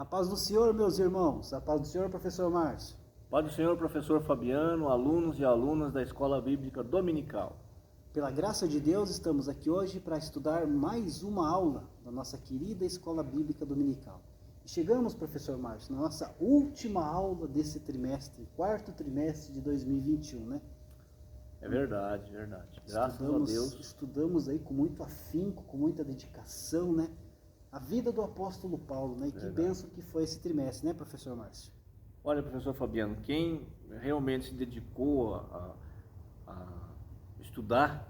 A paz do Senhor, meus irmãos. A paz do Senhor, professor Márcio. Paz do Senhor, professor Fabiano, alunos e alunas da Escola Bíblica Dominical. Pela graça de Deus, estamos aqui hoje para estudar mais uma aula da nossa querida Escola Bíblica Dominical. E chegamos, professor Márcio, na nossa última aula desse trimestre, quarto trimestre de 2021, né? É verdade, verdade. Graças a Deus. Estudamos aí com muito afinco, com muita dedicação, né? A vida do apóstolo Paulo, né? E que bênção que foi esse trimestre, né, professor Márcio? Olha, professor Fabiano, quem realmente se dedicou a estudar,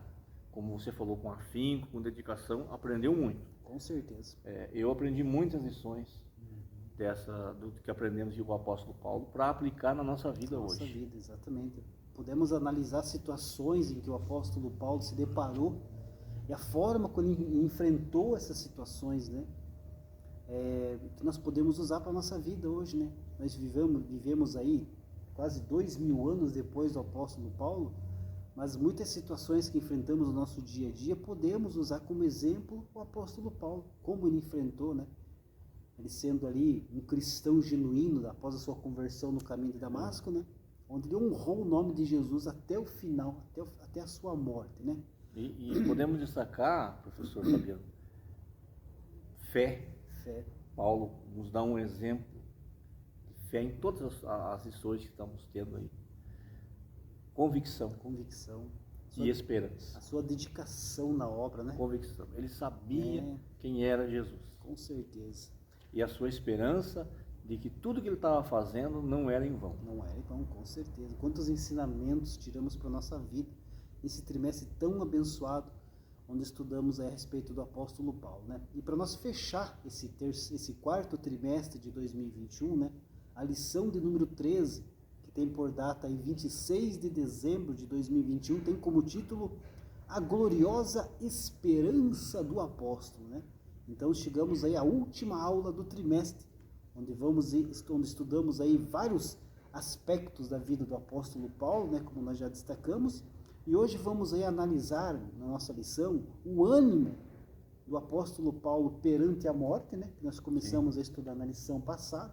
como você falou, com afinco, com dedicação, aprendeu muito. Com certeza. Eu aprendi muitas lições do que aprendemos com o apóstolo Paulo para aplicar na nossa vida hoje. Nossa vida, exatamente. Podemos analisar situações em que o apóstolo Paulo se deparou e a forma como ele enfrentou essas situações, né? Que nós podemos usar para a nossa vida hoje, né? Nós vivemos aí quase 2000 anos depois do apóstolo Paulo, mas muitas situações que enfrentamos no nosso dia a dia podemos usar como exemplo o apóstolo Paulo, como ele enfrentou, né? Ele sendo ali um cristão genuíno após a sua conversão no caminho de Damasco, né? Onde ele honrou o nome de Jesus até o final, até a sua morte, né? E podemos destacar, professor Fabiano, fé. Paulo nos dá um exemplo de fé em todas as lições que estamos tendo aí. Convicção e esperança. A sua dedicação na obra, né? Convicção. Ele sabia quem era Jesus. Com certeza. E a sua esperança de que tudo que ele estava fazendo não era em vão. Não era em vão, com certeza. Quantos ensinamentos tiramos para a nossa vida nesse trimestre tão abençoado, onde estudamos a respeito do apóstolo Paulo, né? E para nós fechar esse quarto trimestre de 2021, né? A lição de número 13, que tem por data aí 26 de dezembro de 2021, tem como título A Gloriosa Esperança do Apóstolo, né? Então chegamos aí à última aula do trimestre, onde estudamos aí vários aspectos da vida do apóstolo Paulo, né? Como nós já destacamos. E hoje vamos aí analisar, na nossa lição, o ânimo do apóstolo Paulo perante a morte, né? Que nós começamos a estudar na lição passada,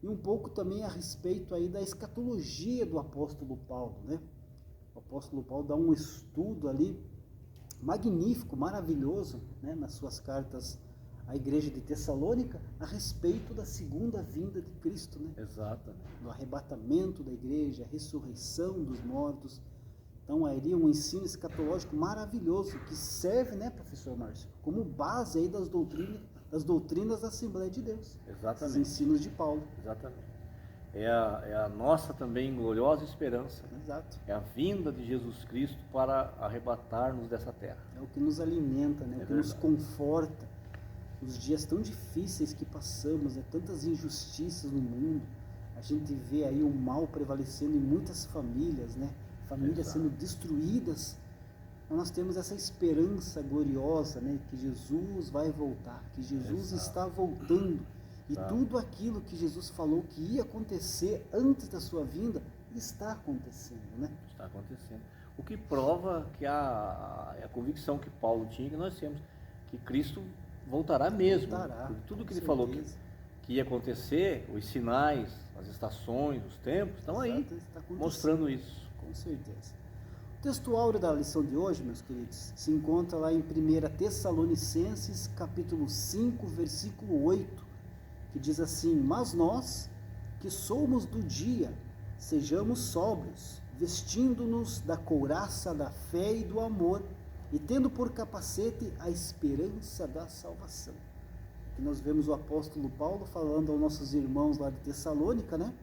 e um pouco também a respeito aí da escatologia do apóstolo Paulo, né? O apóstolo Paulo dá um estudo ali magnífico, maravilhoso, né? Nas suas cartas à igreja de Tessalônica, a respeito da segunda vinda de Cristo, né? Exatamente. Do arrebatamento da igreja, a ressurreição dos mortos. Então, aí um ensino escatológico maravilhoso, que serve, né, professor Márcio, como base aí das doutrinas da Assembleia de Deus. Exatamente. Os ensinos de Paulo. Exatamente. É a nossa também gloriosa esperança. Exato. É a vinda de Jesus Cristo para arrebatar-nos dessa terra. É o que nos alimenta, né? O que nos conforta. Os dias tão difíceis que passamos, né? Tantas injustiças no mundo. A gente vê aí o mal prevalecendo em muitas famílias, né? Famílias sendo destruídas. Então nós temos essa esperança gloriosa, né? Que Jesus vai voltar, que Jesus está voltando. E tudo aquilo que Jesus falou que ia acontecer antes da sua vinda, está acontecendo, né? Está acontecendo. O que prova que a convicção que Paulo tinha, que nós temos, que Cristo voltará mesmo. Voltará, tudo que ele falou que ia acontecer, os sinais, as estações, os tempos, estão aí, mostrando isso. Com certeza. O texto áureo da lição de hoje, meus queridos, se encontra lá em 1 Tessalonicenses, capítulo 5, versículo 8, que diz assim: Mas nós, que somos do dia, sejamos sóbrios, vestindo-nos da couraça da fé e do amor, e tendo por capacete a esperança da salvação. Aqui nós vemos o apóstolo Paulo falando aos nossos irmãos lá de Tessalônica, né?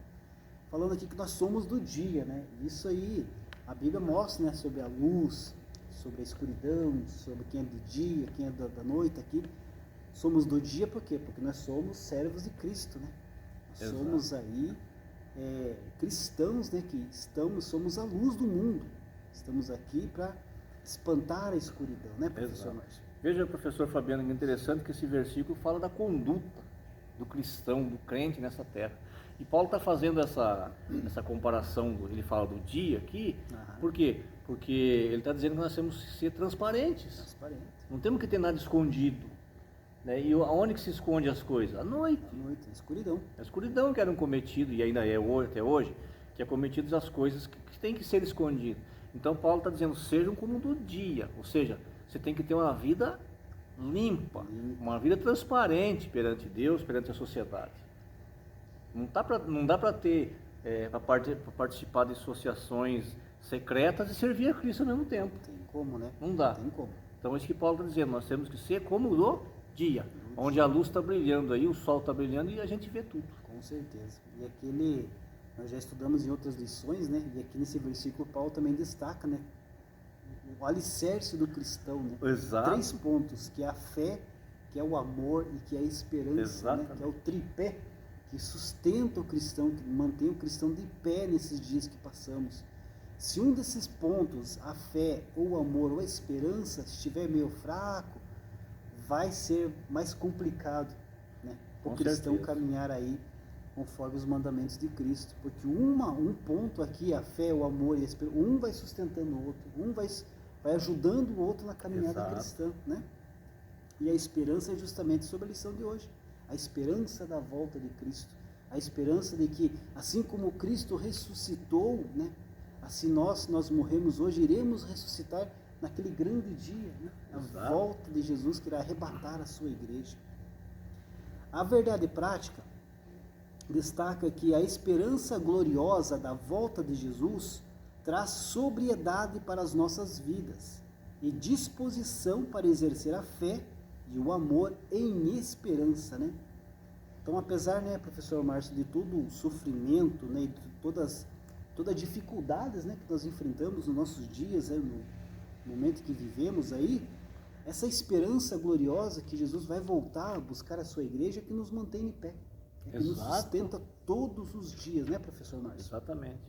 Falando aqui que nós somos do dia, né? Isso aí, a Bíblia mostra, né? Sobre a luz, sobre a escuridão, sobre quem é de dia, quem é da noite aqui. Somos do dia por quê? Porque nós somos servos de Cristo, né? Nós somos aí cristãos, né? Que somos a luz do mundo. Estamos aqui para espantar a escuridão, né, professor Márcio? Veja, professor Fabiano, que interessante que esse versículo fala da conduta do cristão, do crente nessa terra. E Paulo está fazendo essa comparação, ele fala do dia aqui, por quê? Porque ele está dizendo que nós temos que ser transparentes. Não temos que ter nada escondido. Né? E aonde que se esconde as coisas? À noite. À noite, na escuridão. A escuridão que era um cometido, e ainda é até hoje, que é cometido as coisas que têm que ser escondidas. Então Paulo está dizendo, sejam como do dia, ou seja, você tem que ter uma vida limpa, uma vida transparente perante Deus, perante a sociedade. Não dá para ter, para participar de associações secretas e servir a Cristo ao mesmo tempo. Tem como, né? Não dá. Tem como. Então é isso que Paulo está dizendo, nós temos que ser como do dia, onde a luz está brilhando aí, o sol está brilhando e a gente vê tudo. Com certeza. E aquele, nós já estudamos em outras lições, né? E aqui nesse versículo Paulo também destaca, né? O alicerce do cristão, né? Exato. 3 pontos, que é a fé, que é o amor e que é a esperança, né? Que é o tripé que sustenta o cristão, que mantém o cristão de pé nesses dias que passamos. Se um desses pontos, a fé, ou o amor, ou a esperança, estiver meio fraco, vai ser mais complicado, né? O cristão caminhar aí conforme os mandamentos de Cristo. Porque um ponto aqui, a fé, o amor e a esperança, um vai sustentando o outro, um vai ajudando o outro na caminhada cristã, né? E a esperança é justamente sobre a lição de hoje. A esperança da volta de Cristo. A esperança de que, assim como Cristo ressuscitou, né? Assim nós morremos hoje, iremos ressuscitar naquele grande dia, né? A volta de Jesus que irá arrebatar a sua igreja. A verdade prática destaca que a esperança gloriosa da volta de Jesus traz sobriedade para as nossas vidas e disposição para exercer a fé e o amor em esperança, né? Então, apesar, né, professor Márcio, de todo o sofrimento, né, e de todas as dificuldades, né, que nós enfrentamos nos nossos dias, né, no momento que vivemos aí, essa esperança gloriosa que Jesus vai voltar a buscar a sua igreja que nos mantém em pé, que nos sustenta todos os dias, né, professor Márcio? Exatamente.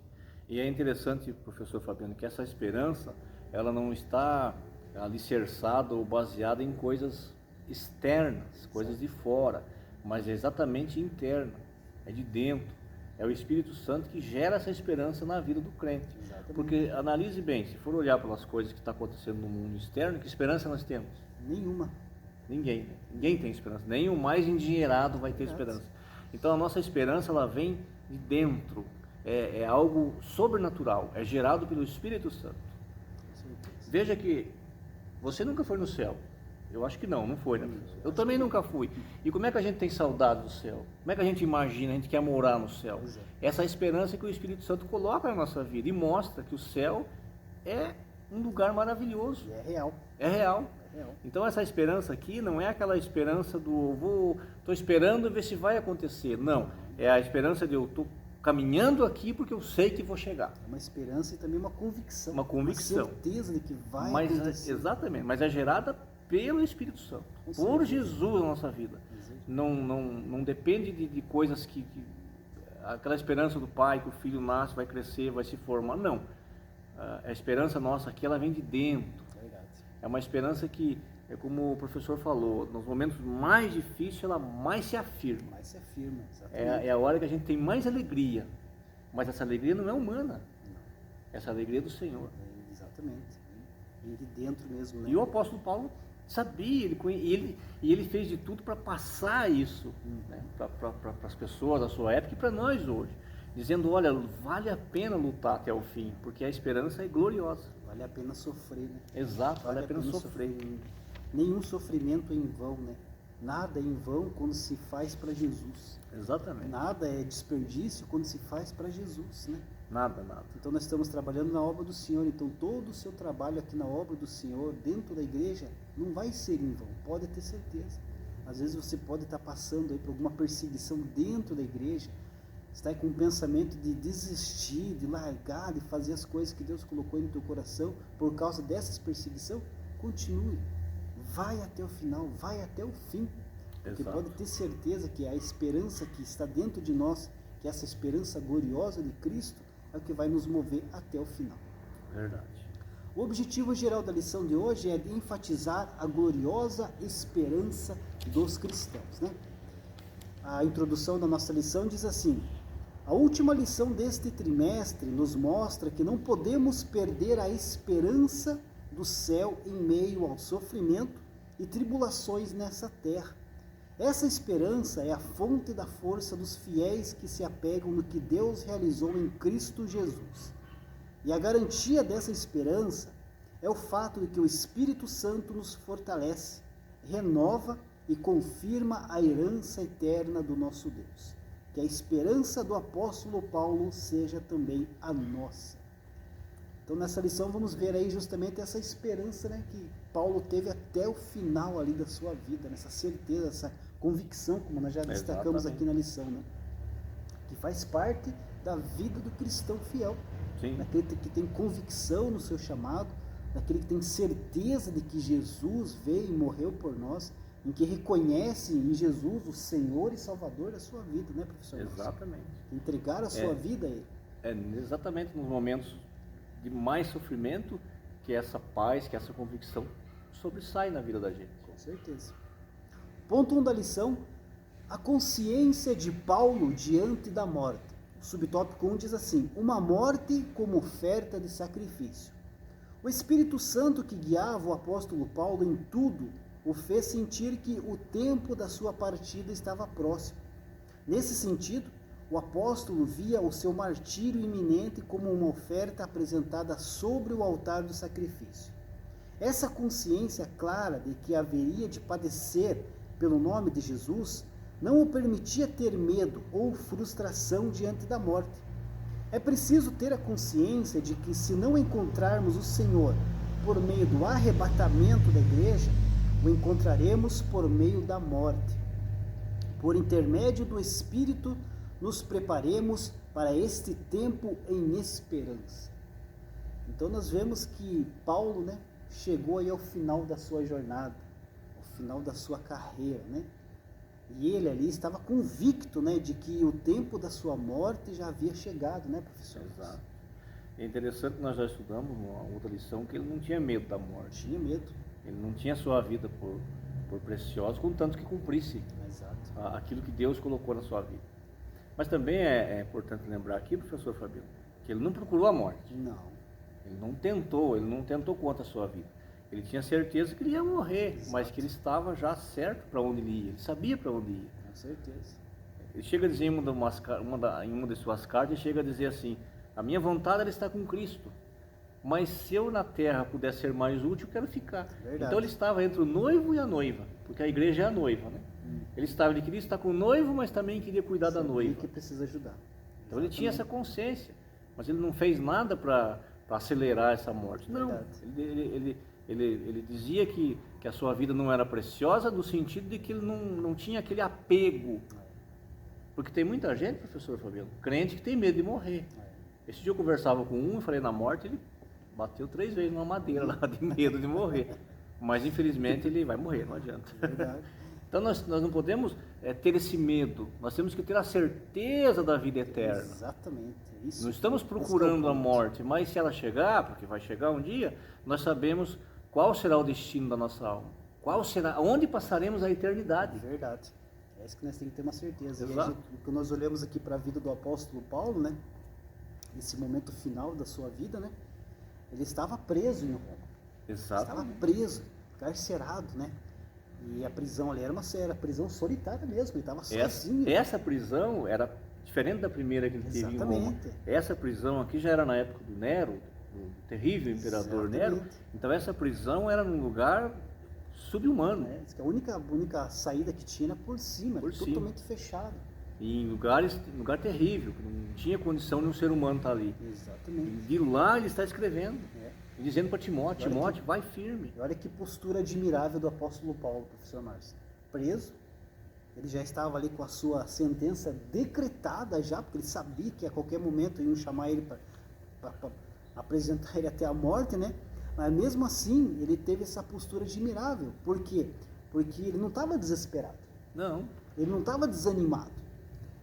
E é interessante, professor Fabiano, que essa esperança, ela não está alicerçada ou baseada em coisas externas, coisas de fora, mas é exatamente interna, é de dentro. É o Espírito Santo que gera essa esperança na vida do crente. Exatamente. Porque, analise bem, se for olhar pelas coisas que estão acontecendo no mundo externo, que esperança nós temos? Nenhuma. Ninguém tem esperança. Nem o mais endinheirado vai ter esperança. Então a nossa esperança, ela vem de dentro. É algo sobrenatural, é gerado pelo Espírito Santo. Veja que você nunca foi no céu. Eu acho que não foi, né? Eu também nunca fui. E como é que a gente tem saudade do céu? Como é que a gente imagina, a gente quer morar no céu? Essa esperança que o Espírito Santo coloca na nossa vida e mostra que o céu é um lugar maravilhoso. É real. É real. Então essa esperança aqui não é aquela esperança do estou esperando ver se vai acontecer. Não, é a esperança de eu estou caminhando aqui porque eu sei que vou chegar. Uma esperança e também uma convicção. Uma convicção. Uma certeza de que vai acontecer. Exatamente, mas é gerada pelo Espírito Santo, por Jesus na nossa vida. Não depende de coisas que aquela esperança do pai, que o filho nasce, vai crescer, vai se formar. Não. A esperança nossa aqui, ela vem de dentro. É uma esperança que, é como o professor falou, nos momentos mais difíceis, ela mais se afirma. É a hora que a gente tem mais alegria. Mas essa alegria não é humana. Essa alegria é do Senhor. Exatamente. Vem de dentro mesmo, né? E o apóstolo Paulo sabia, ele fez de tudo para passar isso, né, para as pessoas da sua época e para nós hoje, dizendo, olha, vale a pena lutar até o fim, porque a esperança é gloriosa. Vale a pena sofrer, né? Exato, vale a pena sofrer. Nenhum sofrimento é em vão, né? Nada é em vão quando se faz para Jesus. Exatamente. Nada é desperdício quando se faz para Jesus, né? Nada. Então nós estamos trabalhando na obra do Senhor, então todo o seu trabalho aqui na obra do Senhor, dentro da igreja, não vai ser em vão, pode ter certeza. Às vezes você pode estar passando aí por alguma perseguição dentro da igreja, está com um pensamento de desistir, de largar, de fazer as coisas que Deus colocou no teu coração por causa dessas perseguições. Continue, vai até o final, vai até o fim, porque pode ter certeza que a esperança que está dentro de nós, que essa esperança gloriosa de Cristo, é o que vai nos mover até o final. Verdade. O objetivo geral da lição de hoje é de enfatizar a gloriosa esperança dos cristãos, né? A introdução da nossa lição diz assim: a última lição deste trimestre nos mostra que não podemos perder a esperança do céu em meio ao sofrimento e tribulações nessa terra, Essa esperança é a fonte da força dos fiéis que se apegam no que Deus realizou em Cristo Jesus. E a garantia dessa esperança é o fato de que o Espírito Santo nos fortalece, renova e confirma a herança eterna do nosso Deus. Que a esperança do apóstolo Paulo seja também a nossa. Então nessa lição vamos ver aí justamente essa esperança, né, que Paulo teve até o final ali da sua vida, nessa certeza, essa convicção, como nós já destacamos aqui na lição, né, que faz parte da vida do cristão fiel. Sim. Daquele que tem convicção no seu chamado, daquele que tem certeza de que Jesus veio e morreu por nós, em que reconhece em Jesus o Senhor e Salvador da sua vida, né, professor? Exatamente. Entregar a sua vida a Ele. É exatamente nos momentos de mais sofrimento que essa paz, que essa convicção sobressai na vida da gente. Com certeza. Ponto 1 da lição, a consciência de Paulo diante da morte. O subtópico 1 diz assim: uma morte como oferta de sacrifício. O Espírito Santo que guiava o apóstolo Paulo em tudo o fez sentir que o tempo da sua partida estava próximo. Nesse sentido, o apóstolo via o seu martírio iminente como uma oferta apresentada sobre o altar do sacrifício. Essa consciência clara de que haveria de padecer pelo nome de Jesus não o permitia ter medo ou frustração diante da morte. É preciso ter a consciência de que, se não encontrarmos o Senhor por meio do arrebatamento da igreja, o encontraremos por meio da morte. Por intermédio do Espírito, nos preparemos para este tempo em esperança. Então nós vemos que Paulo, né, chegou aí ao final da sua jornada, ao final da sua carreira, né? E ele ali estava convicto, né, de que o tempo da sua morte já havia chegado, né, professor? Exato. É interessante que nós já estudamos uma outra lição que ele não tinha medo da morte. Tinha medo. Ele não tinha sua vida por preciosa, contanto que cumprisse aquilo que Deus colocou na sua vida. Mas também é importante lembrar aqui, professor Fabiano, que ele não procurou a morte. Não. Ele não tentou contra a sua vida. Ele tinha certeza que ele ia morrer, mas que ele estava já certo para onde ele ia. Ele sabia para onde ia. Com certeza. Ele chega a dizer em uma de suas cartas, ele chega a dizer assim: a minha vontade era estar com Cristo, mas se eu na terra puder ser mais útil, eu quero ficar. Verdade. Então ele estava entre o noivo e a noiva, porque a igreja é a noiva, né? Ele queria estar com o noivo, mas também queria cuidar da noiva. Que precisa ajudar. Então ele tinha essa consciência, mas ele não fez nada para acelerar essa morte. Não, ele dizia que a sua vida não era preciosa, no sentido de que ele não tinha aquele apego. Porque tem muita gente, professor Fabiano, crente que tem medo de morrer. Esse dia eu conversava com um e falei na morte, ele bateu 3 vezes numa madeira lá de medo de morrer. Mas infelizmente ele vai morrer, não adianta. Verdade. Então nós não podemos ter esse medo, nós temos que ter a certeza da vida eterna. Exatamente. Isso. Não estamos procurando a morte, mas se ela chegar, porque vai chegar um dia, nós sabemos qual será o destino da nossa alma. Onde passaremos a eternidade. Verdade. É isso que nós temos que ter uma certeza. Exato. E quando nós olhamos aqui para a vida do apóstolo Paulo, né, nesse momento final da sua vida, né, ele estava preso em Roma. Exato. Estava preso, carcerado, né? E a prisão ali era uma prisão solitária mesmo, ele estava sozinho. Essa prisão era diferente da primeira que ele teve em Roma. Essa prisão aqui já era na época do Nero, do terrível imperador Nero. Então essa prisão era num lugar subhumano. Diz que a única saída que tinha era por cima, totalmente fechado. E em lugar terrível, que não tinha condição de um ser humano estar ali. Exatamente. E de lá ele está escrevendo. Dizendo para Timóteo, vai firme. Olha que postura admirável do apóstolo Paulo, professor Márcio. Preso, ele já estava ali com a sua sentença decretada já, porque ele sabia que a qualquer momento iam chamar ele para apresentar ele até a morte, né? Mas mesmo assim, ele teve essa postura admirável. Por quê? Porque ele não estava desesperado. Não. Ele não estava desanimado.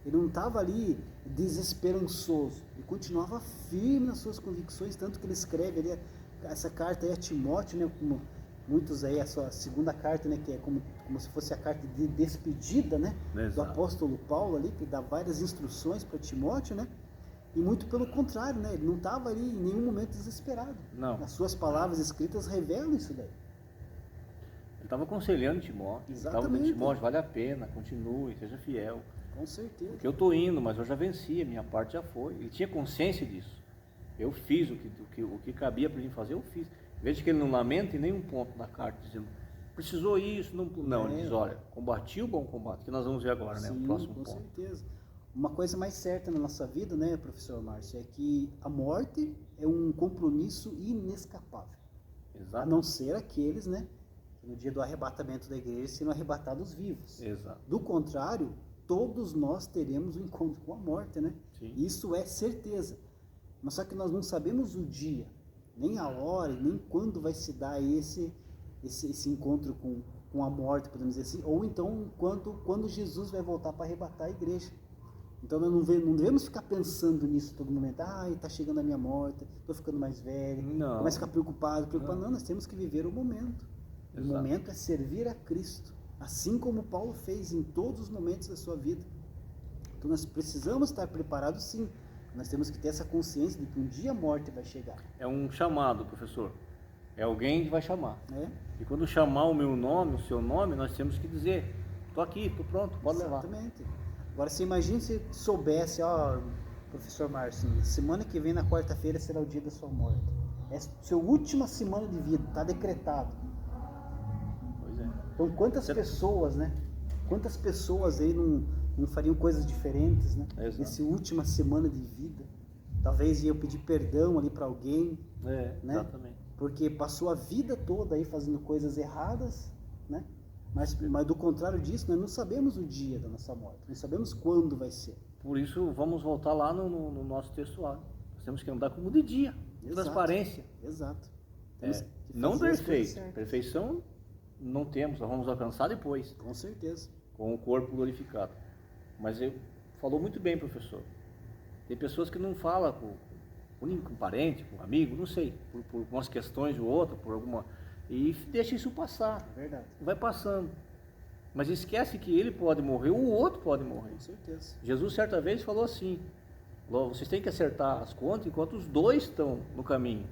Ele não estava ali desesperançoso. Ele continuava firme nas suas convicções, tanto que ele escreve ali essa carta aí a Timóteo, né, como muitos aí, a sua segunda carta, né, que é como se fosse a carta de despedida, né, do apóstolo Paulo ali, que dá várias instruções para Timóteo, né, e muito pelo contrário, né, ele não estava ali em nenhum momento desesperado. Não. As suas palavras escritas revelam isso daí. Ele estava aconselhando Timóteo. Estava dizendo, Timóteo, vale a pena, continue, seja fiel. Com certeza. Porque eu estou indo, mas eu já venci, a minha parte já foi. Ele tinha consciência disso. Eu fiz o que cabia para ele fazer, eu fiz. Veja que ele não lamenta em nenhum ponto da carta, dizendo, precisou isso, não. Ele diz, olha, combati o bom combate, que nós vamos ver agora, né? O próximo ponto. Com certeza. Uma coisa mais certa na nossa vida, né, professor Márcio, é que a morte é um compromisso inescapável. Exato. A não ser aqueles, né, que no dia do arrebatamento da igreja serão arrebatados vivos. Exato. Do contrário, todos nós teremos um encontro com a morte, né? Sim. Isso é certeza. Mas só que nós não sabemos o dia, nem a hora, nem quando vai se dar esse encontro com a morte, podemos dizer assim, ou então quando Jesus vai voltar para arrebatar a igreja. Então nós não devemos ficar pensando nisso todo momento. Está chegando a minha morte, estou ficando mais velho, começo a ficar preocupado. Não, nós temos que viver o momento. Exato. O momento é servir a Cristo, assim como Paulo fez em todos os momentos da sua vida. Então nós precisamos estar preparados, sim. Nós temos que ter essa consciência de que um dia a morte vai chegar. É um chamado, professor. É alguém que vai chamar. É. E quando chamar o meu nome, o seu nome, nós temos que dizer, estou aqui, estou pronto, pode levar. Exatamente. Agora, você imagina se soubesse, professor Márcio, semana que vem, na quarta-feira, será o dia da sua morte. É a sua última semana de vida, está decretado. Pois é. Então, quantas pessoas, né? Quantas pessoas aí não fariam coisas diferentes, né? Nessa última semana de vida. Talvez iam pedir perdão ali para alguém. Né? Exatamente. Porque passou a vida toda aí fazendo coisas erradas, né? Mas do contrário disso, nós não sabemos o dia da nossa morte, não sabemos quando vai ser. Por isso, vamos voltar lá no nosso texto lá. Nós temos que andar como de dia, transparência. Exato. Não perfeito. Perfeição não temos, nós vamos alcançar depois. Com certeza. Com o corpo glorificado. Mas falou muito bem, professor. Tem pessoas que não falam com um parente, com um amigo, não sei, por umas questões ou outra, por alguma... E deixa isso passar. É verdade. Vai passando. Mas esquece que ele pode morrer, o outro pode morrer. Com certeza. Jesus certa vez falou assim, vocês têm que acertar as contas enquanto os dois estão no caminho.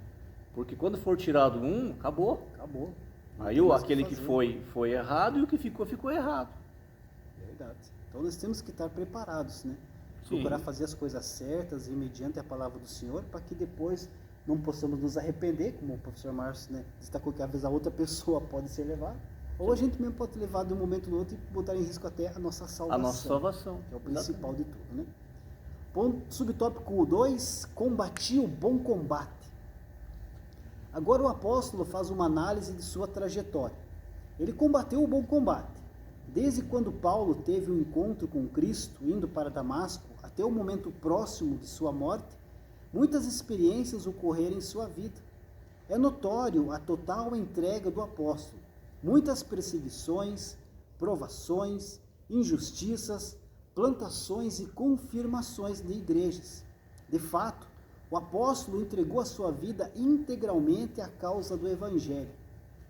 Porque quando for tirado um, acabou. Acabou. Aí aquele que foi errado e o que ficou errado. Verdade. Então nós temos que estar preparados, né? Sim. Procurar fazer as coisas certas e mediante a palavra do Senhor, para que depois não possamos nos arrepender, como o professor Márcio, né, destacou que às vezes a outra pessoa pode ser levada, ou a gente mesmo pode ser levado de um momento no outro e botar em risco até a nossa salvação. A nossa salvação. Que é o principal de tudo, né? Ponto, subtópico 2, combati o bom combate. Agora o apóstolo faz uma análise de sua trajetória. Ele combateu o bom combate. Desde quando Paulo teve um encontro com Cristo, indo para Damasco, até o momento próximo de sua morte, muitas experiências ocorreram em sua vida. É notório a total entrega do apóstolo. Muitas perseguições, provações, injustiças, plantações e confirmações de igrejas. De fato, o apóstolo entregou a sua vida integralmente à causa do Evangelho.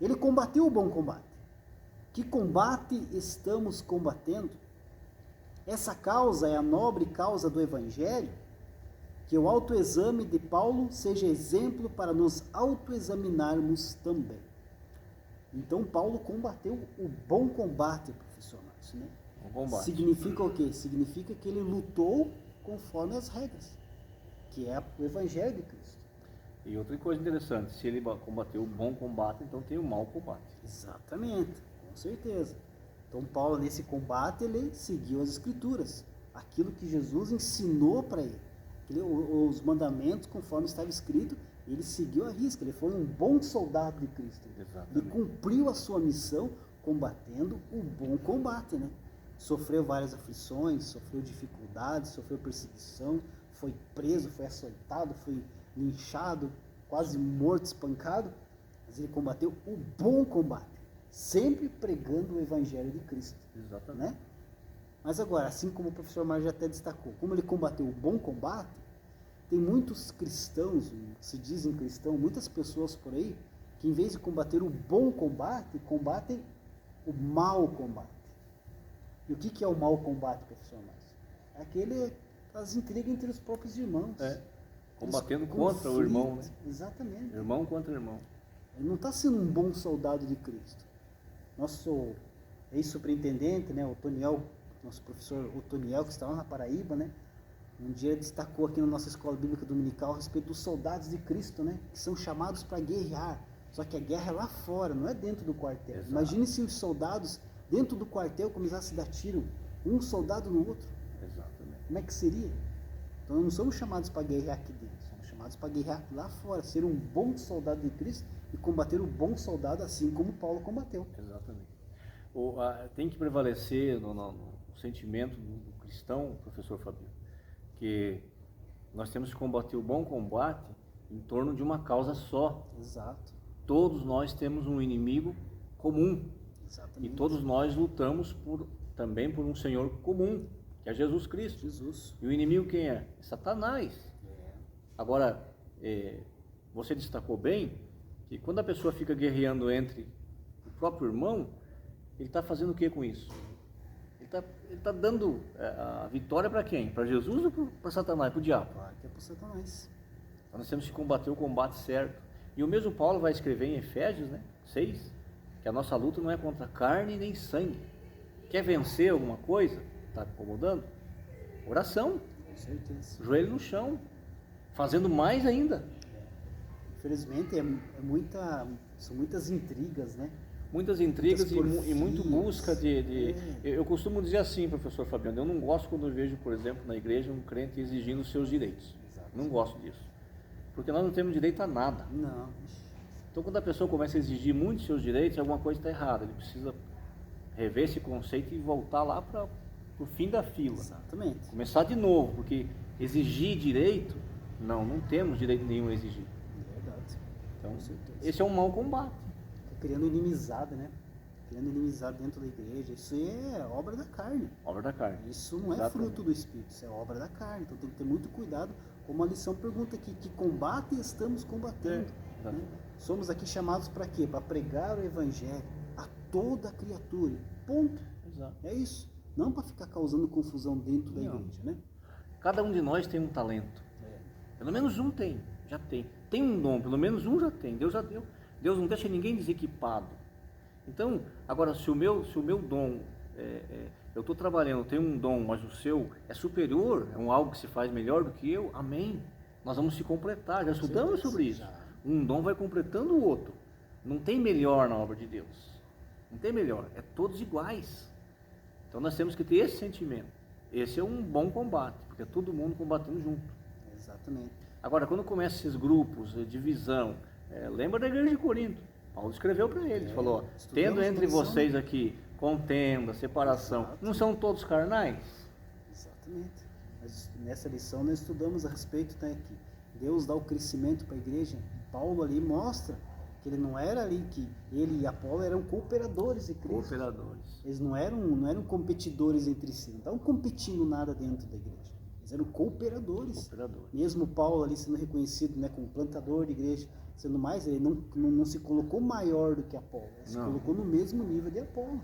Ele combateu o bom combate. Que combate estamos combatendo? Essa causa é a nobre causa do Evangelho? Que o autoexame de Paulo seja exemplo para nos autoexaminarmos também. Então, Paulo combateu o bom combate, professor Márcio, né? O combate. Significa o quê? Significa que ele lutou conforme as regras, que é o Evangelho de Cristo. E outra coisa interessante, se ele combateu o bom combate, então tem o mau combate. Exatamente, com certeza. Então, Paulo, nesse combate, ele seguiu as Escrituras, aquilo que Jesus ensinou para ele. Os mandamentos, conforme estava escrito, ele seguiu a risca, ele foi um bom soldado de Cristo. Exatamente. Ele cumpriu a sua missão combatendo o bom combate, né? Sofreu várias aflições, sofreu dificuldades, sofreu perseguição, foi preso, foi açoitado, foi linchado, quase morto, espancado, mas ele combateu o bom combate, sempre pregando o Evangelho de Cristo. Exatamente. Né? Mas agora, assim como o professor Mário já até destacou, como ele combateu o bom combate, tem muitos cristãos, se dizem cristãos, muitas pessoas por aí, que em vez de combater o bom combate, combatem o mau combate. E o que é o mau combate, professor Márcio? É as intrigas entre os próprios irmãos. Combatendo contra o irmão, né? Exatamente. Irmão contra irmão. Ele não está sendo um bom soldado de Cristo. Nosso ex-superintendente, né, o Toniel, nosso professor Otoniel, que está lá na Paraíba, né, um dia destacou aqui na nossa escola bíblica dominical a respeito dos soldados de Cristo, né, que são chamados para guerrear. Só que a guerra é lá fora, não é dentro do quartel. Exato. Imagine se os soldados dentro do quartel começassem a dar tiro, um soldado no outro. Exatamente. Como é que seria? Então nós não somos chamados para guerrear aqui dentro, somos chamados para guerrear lá fora, ser um bom soldado de Cristo e combater o bom soldado assim como Paulo combateu. Exatamente. Tem que prevalecer no sentimento do cristão, professor Fabio, que nós temos que combater o bom combate em torno de uma causa só. Exato. Todos nós temos um inimigo comum. Exatamente. E todos nós lutamos também por um Senhor comum, que é Jesus Cristo. Jesus. E o inimigo quem é? Satanás. É. Agora, você destacou bem que quando a pessoa fica guerreando entre o próprio irmão, ele está fazendo o que com isso? Ele está dando a vitória para quem? Para Jesus ou para Satanás, para o diabo? Claro que é para Satanás. Então nós temos que combater o combate certo. E o mesmo Paulo vai escrever em Efésios, 6, que a nossa luta não é contra carne nem sangue. Quer vencer alguma coisa? Está incomodando? Oração. Com certeza. Joelho no chão. Fazendo mais ainda. Infelizmente são muitas intrigas, né? Muitas intrigas e muito busca É. Eu costumo dizer assim, professor Fabiano, eu não gosto quando eu vejo, por exemplo, na igreja um crente exigindo os seus direitos. Exato. Não gosto disso. Porque nós não temos direito a nada. Não. Então quando a pessoa começa a exigir muito seus direitos, alguma coisa está errada. Ele precisa rever esse conceito e voltar lá para o fim da fila. Exatamente. Começar de novo, porque exigir direito, não temos direito nenhum a exigir. Verdade. Então, Com certeza. esse é um mau combate. Criando inimizade, né? Criando inimizade dentro da igreja. Isso é obra da carne. Obra da carne. Isso não é Exatamente. fruto do Espírito, isso é obra da carne. Então tem que ter muito cuidado. Como a lição pergunta aqui, que combate estamos combatendo? Né? Somos aqui chamados para quê? Para pregar o Evangelho a toda criatura. Ponto. Exato. É isso. Não para ficar causando confusão dentro da Não. igreja, né? Cada um de nós tem um talento. Pelo menos um tem, já tem. Tem um dom, pelo menos um já tem. Deus já deu. Deus não deixa ninguém desequipado. Então, agora, se o meu dom, eu estou trabalhando, tenho um dom, mas o seu é superior, é algo que se faz melhor do que eu, amém. Nós vamos se completar, já estudamos sobre isso. Um dom vai completando o outro. Não tem melhor na obra de Deus. Não tem melhor, é todos iguais. Então nós temos que ter esse sentimento. Esse é um bom combate, porque é todo mundo combatendo junto. Exatamente. Agora, quando começam esses grupos, divisão, lembra da igreja de Corinto. Paulo escreveu para eles, falou, tendo entre vocês aqui contenda, separação, Exato. não são todos carnais? Exatamente. Mas nessa lição nós estudamos a respeito, né, que Deus dá o crescimento para a igreja. Paulo ali mostra que ele não era ali, que ele e Apolo eram cooperadores de Cristo. Cooperadores. Eles não eram competidores entre si, não estavam competindo nada dentro da igreja. Eles eram cooperadores. Mesmo Paulo ali sendo reconhecido, né, como plantador de igreja, sendo mais, ele não se colocou maior do que Apolo, ele se colocou no mesmo nível de Apolo.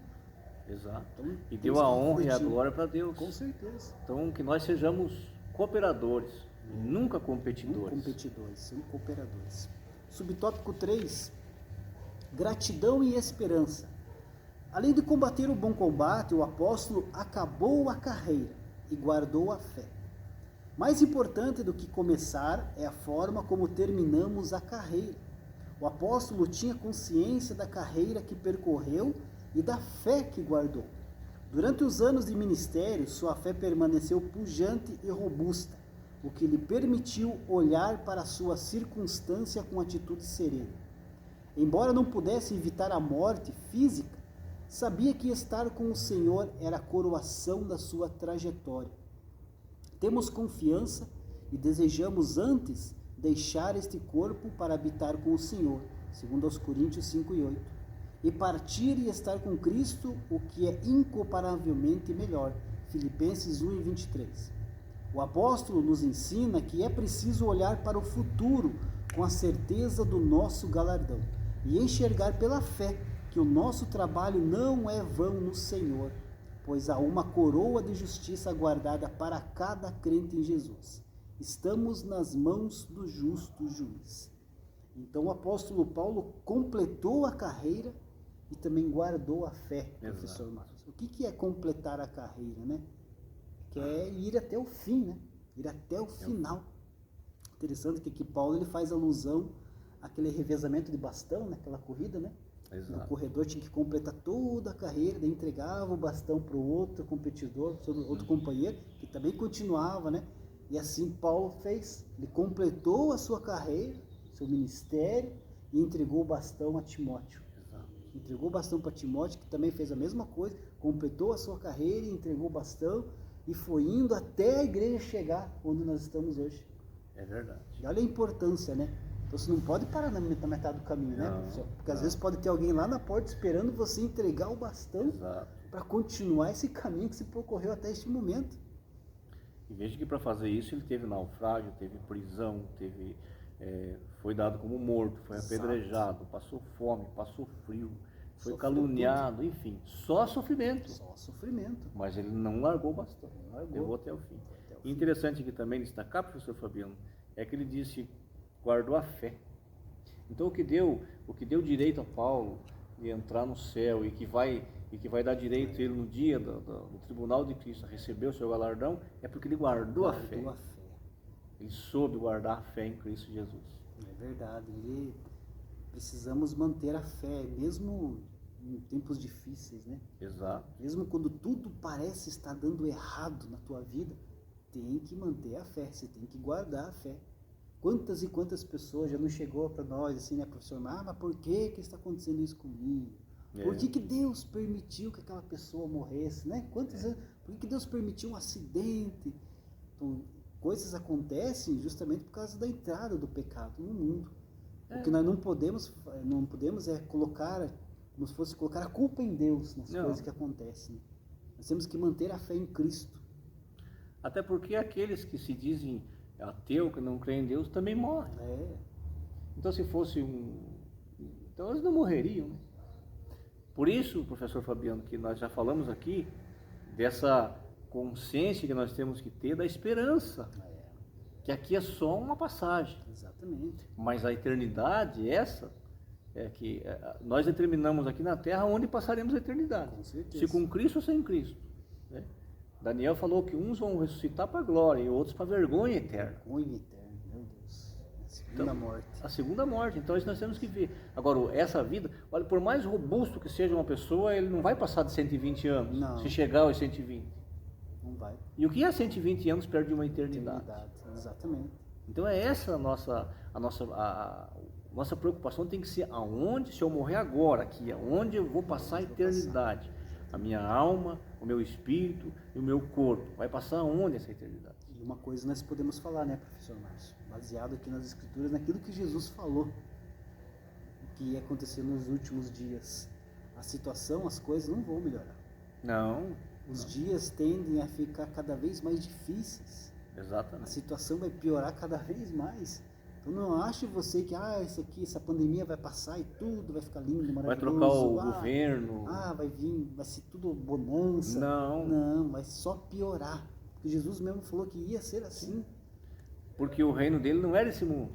Exato. Então, E deu a honra e a glória para Deus. Com certeza. Então, que nós sejamos cooperadores, nunca competidores. Competidores, sendo cooperadores. Subtópico 3, gratidão e esperança. Além de combater o bom combate, o apóstolo acabou a carreira e guardou a fé. Mais importante do que começar é a forma como terminamos a carreira. O apóstolo tinha consciência da carreira que percorreu e da fé que guardou. Durante os anos de ministério, sua fé permaneceu pujante e robusta, o que lhe permitiu olhar para a sua circunstância com atitude serena. Embora não pudesse evitar a morte física, sabia que estar com o Senhor era a coroação da sua trajetória. Temos confiança e desejamos antes deixar este corpo para habitar com o Senhor, segundo aos Coríntios 5:8, e partir e estar com Cristo, o que é incomparavelmente melhor, Filipenses 1:23. O apóstolo nos ensina que é preciso olhar para o futuro com a certeza do nosso galardão e enxergar pela fé que o nosso trabalho não é vão no Senhor, pois há uma coroa de justiça guardada para cada crente em Jesus. Estamos nas mãos do justo juiz. Então o apóstolo Paulo completou a carreira e também guardou a fé, Exato. professor Marcos. O que é completar a carreira, né? Que é ir até o fim, né? Ir até o final. Interessante que aqui Paulo ele faz alusão àquele revezamento de bastão, naquela corrida, né? Exato. O corredor tinha que completar toda a carreira, daí entregava o bastão para o outro competidor, para o outro companheiro, que também continuava, né? E assim Paulo fez. Ele completou a sua carreira, seu ministério, e entregou o bastão a Timóteo. Exato. Entregou o bastão para Timóteo, que também fez a mesma coisa, completou a sua carreira e entregou o bastão, e foi indo até a igreja chegar onde nós estamos hoje. É verdade. E olha a importância, né? Então você não pode parar na metade do caminho, né? Não, Porque às não. vezes pode ter alguém lá na porta esperando você entregar o bastão Exato. para continuar esse caminho que você percorreu até este momento. E veja que para fazer isso ele teve naufrágio, teve prisão, foi dado como morto, foi apedrejado, passou fome, passou frio, foi Sofreu caluniado, enfim, só sofrimento. Só sofrimento. Mas ele não largou o bastão, Não largou. levou até o fim. Até o E fim. interessante aqui também destacar, professor Fabiano, é que ele disse, guardou a fé. Então o que deu direito a Paulo de entrar no céu e que vai dar direito a ele no dia do tribunal de Cristo a receber o seu galardão, é porque ele guardou a fé. Guardou a fé. Ele soube guardar a fé em Cristo Jesus. É verdade. Precisamos manter a fé, mesmo em tempos difíceis, né? Exato. Mesmo quando tudo parece estar dando errado na tua vida, tem que manter a fé, você tem que guardar a fé. Quantas e quantas pessoas já não chegou para nós assim, né, professor? Mas por que está acontecendo isso comigo? Por que Deus permitiu que aquela pessoa morresse, né? Por que Deus permitiu um acidente? Então, coisas acontecem justamente por causa da entrada do pecado no mundo. O que nós não podemos é colocar, como se fosse colocar a culpa em Deus nas coisas que acontecem. Nós temos que manter a fé em Cristo. Até porque aqueles que se dizem ateu, que não creem em Deus, também morrem. Então se fosse então eles não morreriam, né? Por isso, professor Fabiano, que nós já falamos aqui, dessa consciência que nós temos que ter da esperança. Que aqui é só uma passagem. Exatamente. Mas a eternidade, essa, é que nós determinamos aqui na Terra onde passaremos a eternidade. Com certeza. Se com Cristo ou sem Cristo. Né? Daniel falou que uns vão ressuscitar para a glória e outros para a vergonha eterna. Vergonha eterna, meu Deus. A segunda morte. A segunda morte. Então isso nós temos que ver. Agora, essa vida, olha, por mais robusto que seja uma pessoa, ele não vai passar de 120 anos. Não. Se chegar aos 120. Não vai. E o que é 120 anos perto de uma eternidade? Exatamente. Então é essa a nossa preocupação tem que ser aonde, se eu morrer agora, aqui, aonde eu vou passar a eternidade. A minha alma, o meu espírito e o meu corpo. Vai passar aonde essa eternidade? E uma coisa nós podemos falar, né, professor Márcio? Baseado aqui nas Escrituras, naquilo que Jesus falou, o que ia acontecer nos últimos dias. A situação, as coisas não vão melhorar. Não. Os dias tendem a ficar cada vez mais difíceis. A Exatamente. situação vai piorar cada vez mais. Então não ache você que essa pandemia vai passar e tudo vai ficar lindo, maravilhoso. Vai trocar o governo. Vai ser tudo bonança. Não, vai só piorar. Porque Jesus mesmo falou que ia ser assim. Porque o reino dele não é desse mundo.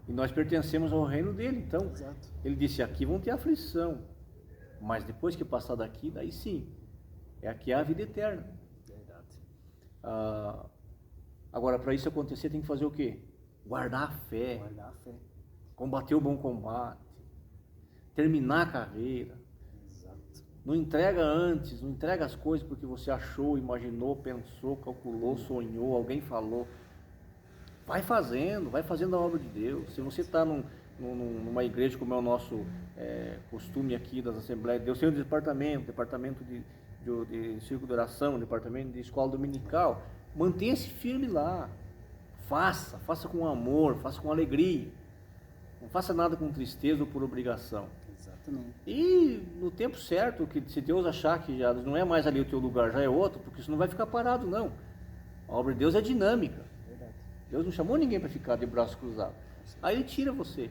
E nós pertencemos ao reino dele. Então, Exato. ele disse, aqui vão ter aflição. Mas depois que passar daqui, daí sim. É aqui a vida eterna. Verdade. Agora, para isso acontecer, tem que fazer o quê? Guardar a fé. Guardar a fé. Combater o bom combate. Terminar a carreira. Exato. Não entrega antes, não entrega as coisas porque você achou, imaginou, pensou, calculou, sonhou, alguém falou. Vai fazendo a obra de Deus. Se você está numa igreja como é o nosso costume aqui das Assembleias de Deus, tem um departamento de círculo de oração, departamento de escola dominical, mantenha-se firme lá. Faça com amor, faça com alegria. Não faça nada com tristeza ou por obrigação. Exatamente. E no tempo certo, que se Deus achar que já não é mais ali o teu lugar, já é outro, porque isso não vai ficar parado, não. A obra de Deus é dinâmica. Verdade. Deus não chamou ninguém para ficar de braços cruzados. Aí Ele tira você.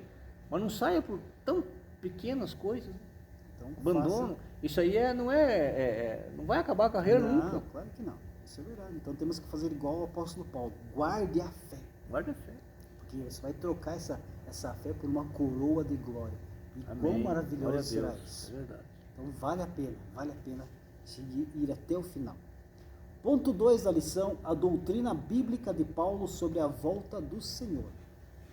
Mas não saia por tão pequenas coisas. Então, Abandono. Isso aí não vai acabar a carreira nunca. Não, claro que não. Isso é verdade. Então temos que fazer igual o apóstolo Paulo. Guarde a fé. Guarda a fé. Porque você vai trocar essa fé por uma coroa de glória. E Amém. quão maravilhoso será Deus. isso. É verdade. Então vale a pena seguir, ir até o final. Ponto 2 da lição, a doutrina bíblica de Paulo sobre a volta do Senhor.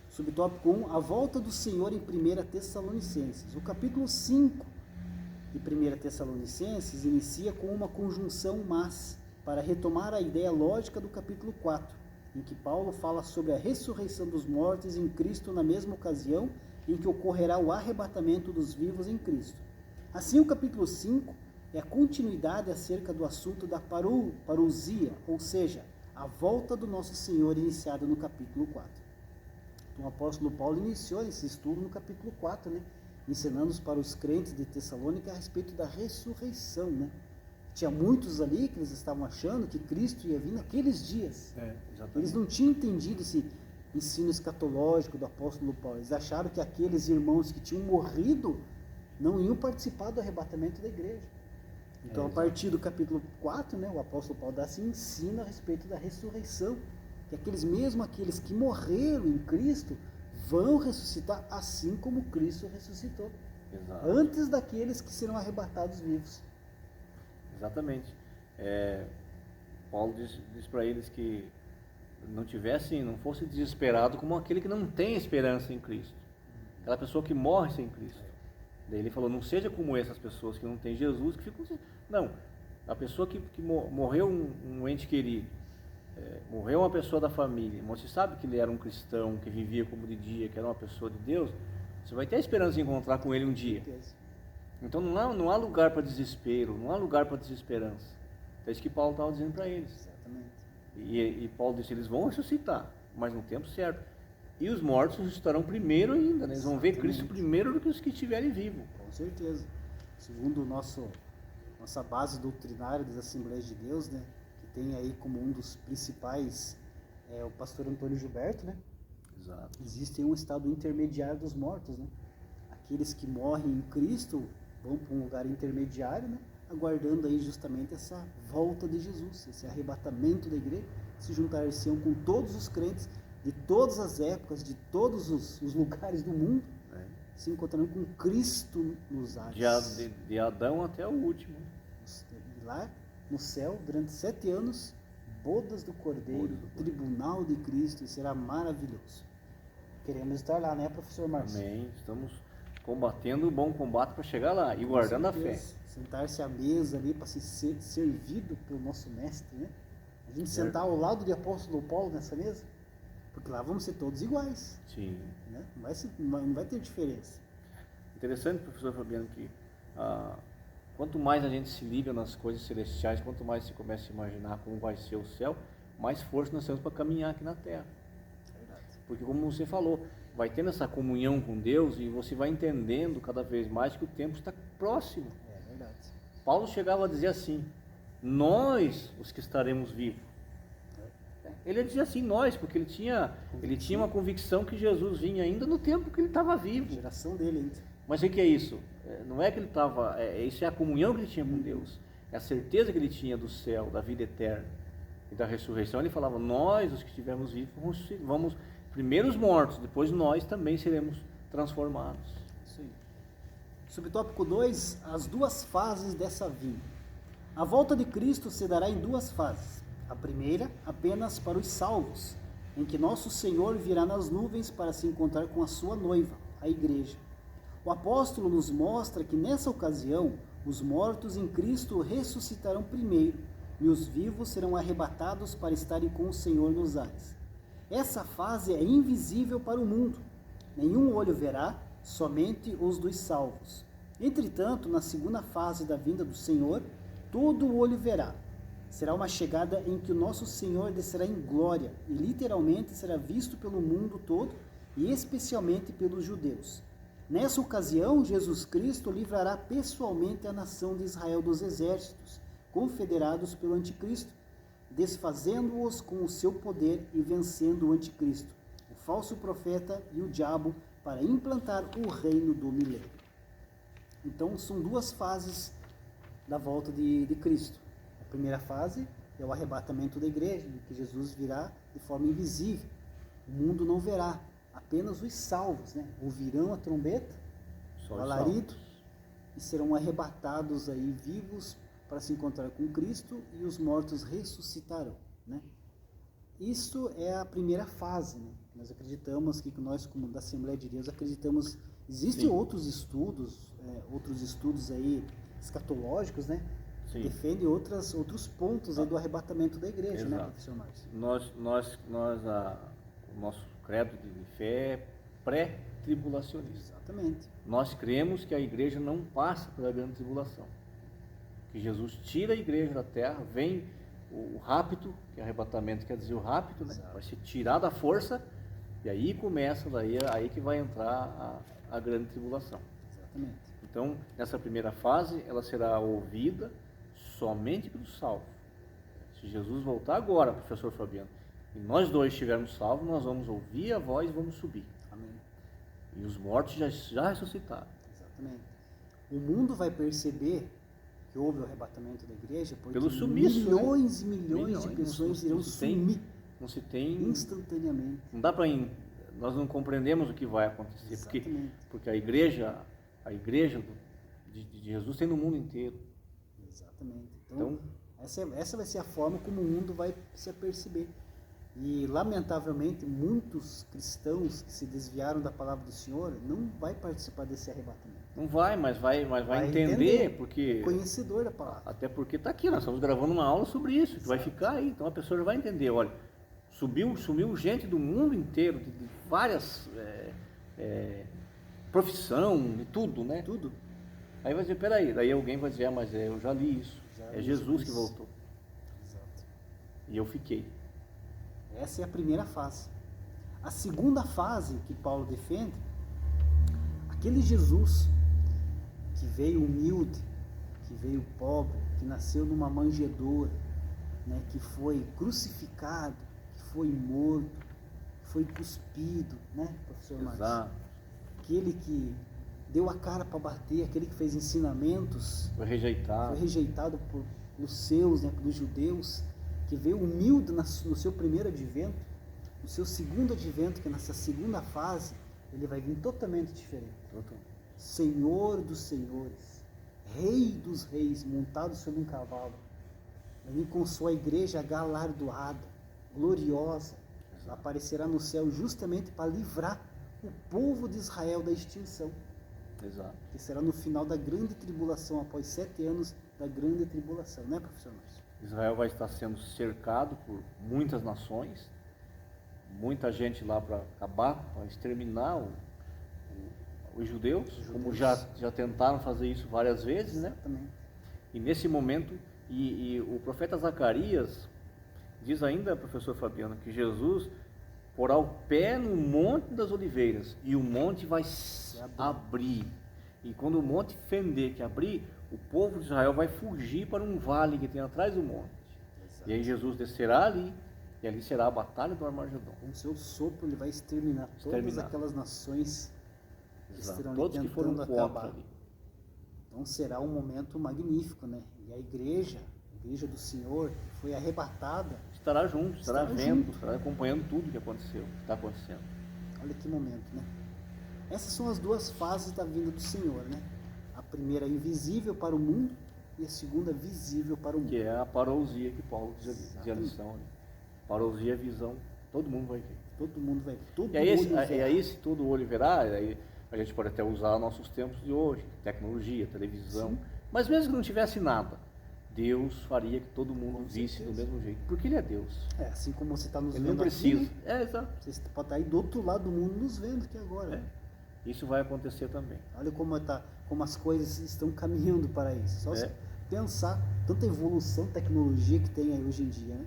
Subtópico 1, a volta do Senhor em 1 Tessalonicenses. O capítulo 5 de 1 Tessalonicenses inicia com uma conjunção mas, para retomar a ideia lógica do capítulo 4, em que Paulo fala sobre a ressurreição dos mortos em Cristo na mesma ocasião em que ocorrerá o arrebatamento dos vivos em Cristo. Assim, o capítulo 5 é a continuidade acerca do assunto da parousia, ou seja, a volta do nosso Senhor iniciada no capítulo 4. Então, o apóstolo Paulo iniciou esse estudo no capítulo 4, né? Ensinando para os crentes de Tessalônica a respeito da ressurreição, né? Tinha muitos ali que eles estavam achando que Cristo ia vir naqueles dias. Eles não tinham entendido esse ensino escatológico do apóstolo Paulo. Eles acharam que aqueles irmãos que tinham morrido não iam participar do arrebatamento da igreja. Então, a partir do capítulo 4, né, o apóstolo Paulo dá esse ensino a respeito da ressurreição. Que aqueles que morreram em Cristo vão ressuscitar assim como Cristo ressuscitou. Exato. Antes daqueles que serão arrebatados vivos. Exatamente. Paulo diz para eles que não fosse desesperado como aquele que não tem esperança em Cristo. Aquela pessoa que morre sem Cristo. Daí ele falou, não seja como essas pessoas que não têm Jesus, que ficam... Não, a pessoa que morreu um ente querido, morreu uma pessoa da família, mas você sabe que ele era um cristão, que vivia como de dia, que era uma pessoa de Deus, você vai ter a esperança de encontrar com ele um dia. Então não há lugar para desespero, não há lugar para desesperança. É isso que Paulo estava dizendo para eles. Exatamente. E Paulo disse, eles vão ressuscitar, mas no tempo certo. E os mortos ressuscitarão primeiro ainda, né? Eles vão ver Cristo primeiro do que os que estiverem vivos. Com certeza. Segundo nossa base doutrinária das Assembleias de Deus, né? Que tem aí como um dos principais o pastor Antônio Gilberto, né? Exato. Existe um estado intermediário dos mortos, né? Aqueles que morrem em Cristo vão para um lugar intermediário, né? Aguardando aí justamente essa volta de Jesus, esse arrebatamento da igreja, se juntar-se com todos os crentes de todas as épocas, de todos os lugares do mundo, se encontrando com Cristo nos ares. De Adão até o último. E lá no céu, durante 7 anos, bodas do Cordeiro, tribunal de Cristo, e será maravilhoso. Queremos estar lá, né, professor Márcio? Amém. Estamos combatendo o bom combate para chegar lá e guardando a fé. Sentar-se à mesa ali para ser servido pelo nosso mestre, né? A gente sentar ao lado de apóstolo Paulo nessa mesa, porque lá vamos ser todos iguais. Sim. Né? Não vai ter diferença. Interessante, professor Fabiano, que quanto mais a gente se liga nas coisas celestiais, quanto mais se começa a imaginar como vai ser o céu, mais força nós temos para caminhar aqui na terra. Verdade. Porque como você falou, vai tendo essa comunhão com Deus e você vai entendendo cada vez mais que o tempo está próximo. É verdade. Paulo chegava a dizer assim, nós os que estaremos vivos. Ele dizia assim, nós, porque ele tinha uma convicção que Jesus vinha ainda no tempo que ele estava vivo. A geração dele ainda. Mas o que é isso? Não é que ele estava, isso é a comunhão que ele tinha com Deus, é a certeza que ele tinha do céu, da vida eterna e da ressurreição. Ele falava, nós, os que estivermos vivos, vamos primeiro os mortos, depois nós também seremos transformados. Isso aí. Subtópico 2, as duas fases dessa vinda. A volta de Cristo se dará em 2 fases. A primeira, apenas para os salvos, em que nosso Senhor virá nas nuvens para se encontrar com a sua noiva, a igreja. O apóstolo nos mostra que nessa ocasião, os mortos em Cristo ressuscitarão primeiro e os vivos serão arrebatados para estarem com o Senhor nos ares. Essa fase é invisível para o mundo. Nenhum olho verá, somente os dos salvos. Entretanto, na segunda fase da vinda do Senhor, todo o olho verá. Será uma chegada em que o nosso Senhor descerá em glória e literalmente será visto pelo mundo todo e especialmente pelos judeus. Nessa ocasião, Jesus Cristo livrará pessoalmente a nação de Israel dos exércitos, confederados pelo anticristo, desfazendo-os com o seu poder e vencendo o anticristo, o falso profeta e o diabo, para implantar o reino do milênio. Então, são 2 fases da volta de Cristo. A primeira fase é o arrebatamento da igreja, em que Jesus virá de forma invisível. O mundo não verá, apenas os salvos, né? Ouvirão a trombeta Só os alarido, salvos. e serão arrebatados aí vivos para se encontrar com Cristo, e os mortos ressuscitarão, né? Isso é a primeira fase, né? Nós acreditamos que nós, como da Assembleia de Deus, acreditamos, existem Sim. outros estudos aí escatológicos, né? Sim. Defendem outros pontos aí do arrebatamento da igreja, né, Exato. professor Márcio? O nosso credo de fé é pré-tribulacionista. Exatamente. Nós cremos que a igreja não passa pela grande tribulação. Que Jesus tira a igreja da terra, vem o rapto, que é arrebatamento quer dizer o rapto, né? Vai ser tirada a força, e aí começa, aí que vai entrar a grande tribulação. Exatamente. Então, nessa primeira fase, ela será ouvida somente pelos salvos. Se Jesus voltar agora, professor Fabiano, e nós dois estivermos salvos, nós vamos ouvir a voz e vamos subir. Amém. E os mortos já ressuscitaram. Exatamente. O mundo vai perceber que houve o arrebatamento da igreja, porque Pelo sumiço, milhões e né? milhões de pessoas irão sumir Não se tem... instantaneamente. Não dá para... Nós não compreendemos o que vai acontecer, porque a igreja de Jesus tem no mundo inteiro. Exatamente. Então essa vai ser a forma como o mundo vai se aperceber. E, lamentavelmente, muitos cristãos que se desviaram da palavra do Senhor não vai participar desse arrebatamento. Não vai, mas vai entender, porque... Conhecedor da palavra. Até porque está aqui, nós estamos gravando uma aula sobre isso, que vai ficar aí. Então a pessoa já vai entender, olha, sumiu gente do mundo inteiro, de várias profissão, de tudo, né? Tudo. Aí vai dizer, peraí, daí alguém vai dizer, mas eu já li isso, é Jesus que voltou. Exato. E eu fiquei. Essa é a primeira fase. A segunda fase que Paulo defende, aquele Jesus que veio humilde, que veio pobre, que nasceu numa manjedoura, né, que foi crucificado, que foi morto, que foi cuspido, né, professor Márcio? Exato. Aquele que deu a cara para bater, aquele que fez ensinamentos, Foi rejeitado pelos seus, né, pelos judeus, que veio humilde no seu primeiro advento, no seu segundo advento, que nessa segunda fase, ele vai vir totalmente diferente. Senhor dos senhores, Rei dos reis, montado sobre um cavalo, vai vir com sua igreja galardoada, gloriosa, aparecerá no céu justamente para livrar o povo de Israel da extinção. Exato. Que será no final da grande tribulação, após 7 anos da grande tribulação, né, professor Márcio? Israel vai estar sendo cercado por muitas nações, muita gente lá para acabar, para exterminar os judeus, como já tentaram fazer isso várias vezes, né? Exatamente. E nesse momento, e o profeta Zacarias diz ainda, professor Fabiano, que Jesus porá o pé no Monte das Oliveiras e o monte vai abrir. E quando o monte fender, que abrir, o povo de Israel vai fugir para um vale que tem atrás do monte. Exato. E aí Jesus descerá ali, e ali será a batalha do Armagedon. Com o seu sopro ele vai exterminar todas aquelas nações que estarão todos ali que foram acabar. Ali. Então será um momento magnífico, né? E a igreja do Senhor, que foi arrebatada, estará junto, estará vendo, estará acompanhando tudo que aconteceu, que está acontecendo. Olha que momento, né? Essas são as duas fases da vinda do Senhor, né? A primeira invisível para o mundo e a segunda visível para o mundo. Que é a parousia que Paulo diz a lição. Né? Parousia é visão, todo mundo vai ver. Todo mundo vai ver. E aí, se todo olho verá, aí a gente pode até usar nossos tempos de hoje, tecnologia, televisão. Sim. Mas mesmo que não tivesse nada, Deus faria que todo mundo visse do mesmo jeito, porque Ele é Deus. Assim como você está nos Ele vendo não precisa. aqui, Exato. Você pode estar aí do outro lado do mundo nos vendo aqui agora. Isso vai acontecer também. Olha como as coisas estão caminhando para isso. Só se pensar tanta evolução, tecnologia que tem aí hoje em dia, né?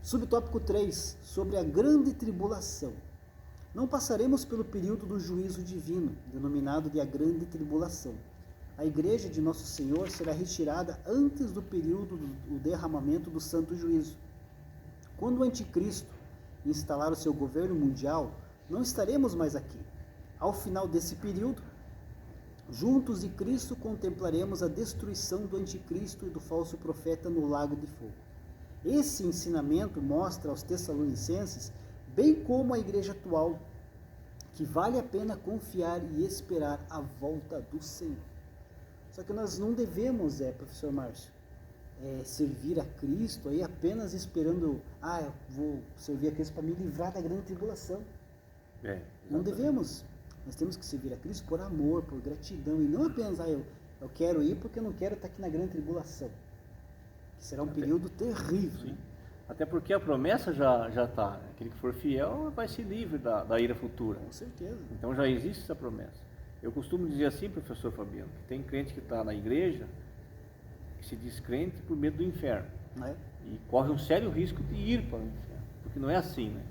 Subtópico 3, sobre a grande tribulação. Não passaremos pelo período do juízo divino, denominado de a grande tribulação. A igreja de Nosso Senhor será retirada antes do período do derramamento do santo juízo. Quando o anticristo instalar o seu governo mundial, não estaremos mais aqui. Ao final desse período, juntos de Cristo contemplaremos a destruição do anticristo e do falso profeta no lago de fogo. Esse ensinamento mostra aos Tessalonicenses, bem como a igreja atual, que vale a pena confiar e esperar a volta do Senhor. Só que nós não devemos, professor Márcio, servir a Cristo aí apenas esperando, eu vou servir a Cristo para me livrar da grande tribulação. Não devemos. Nós temos que servir a Cristo por amor, por gratidão, e não apenas, eu quero ir porque eu não quero estar aqui na grande tribulação, que será um período terrível. Né? Até porque a promessa já está. Aquele que for fiel vai ser livre da ira futura. Com certeza. Então já existe essa promessa. Eu costumo dizer assim, professor Fabiano, que tem crente que está na igreja, que se diz crente por medo do inferno. E corre um sério risco de ir para o inferno. Porque não é assim, né?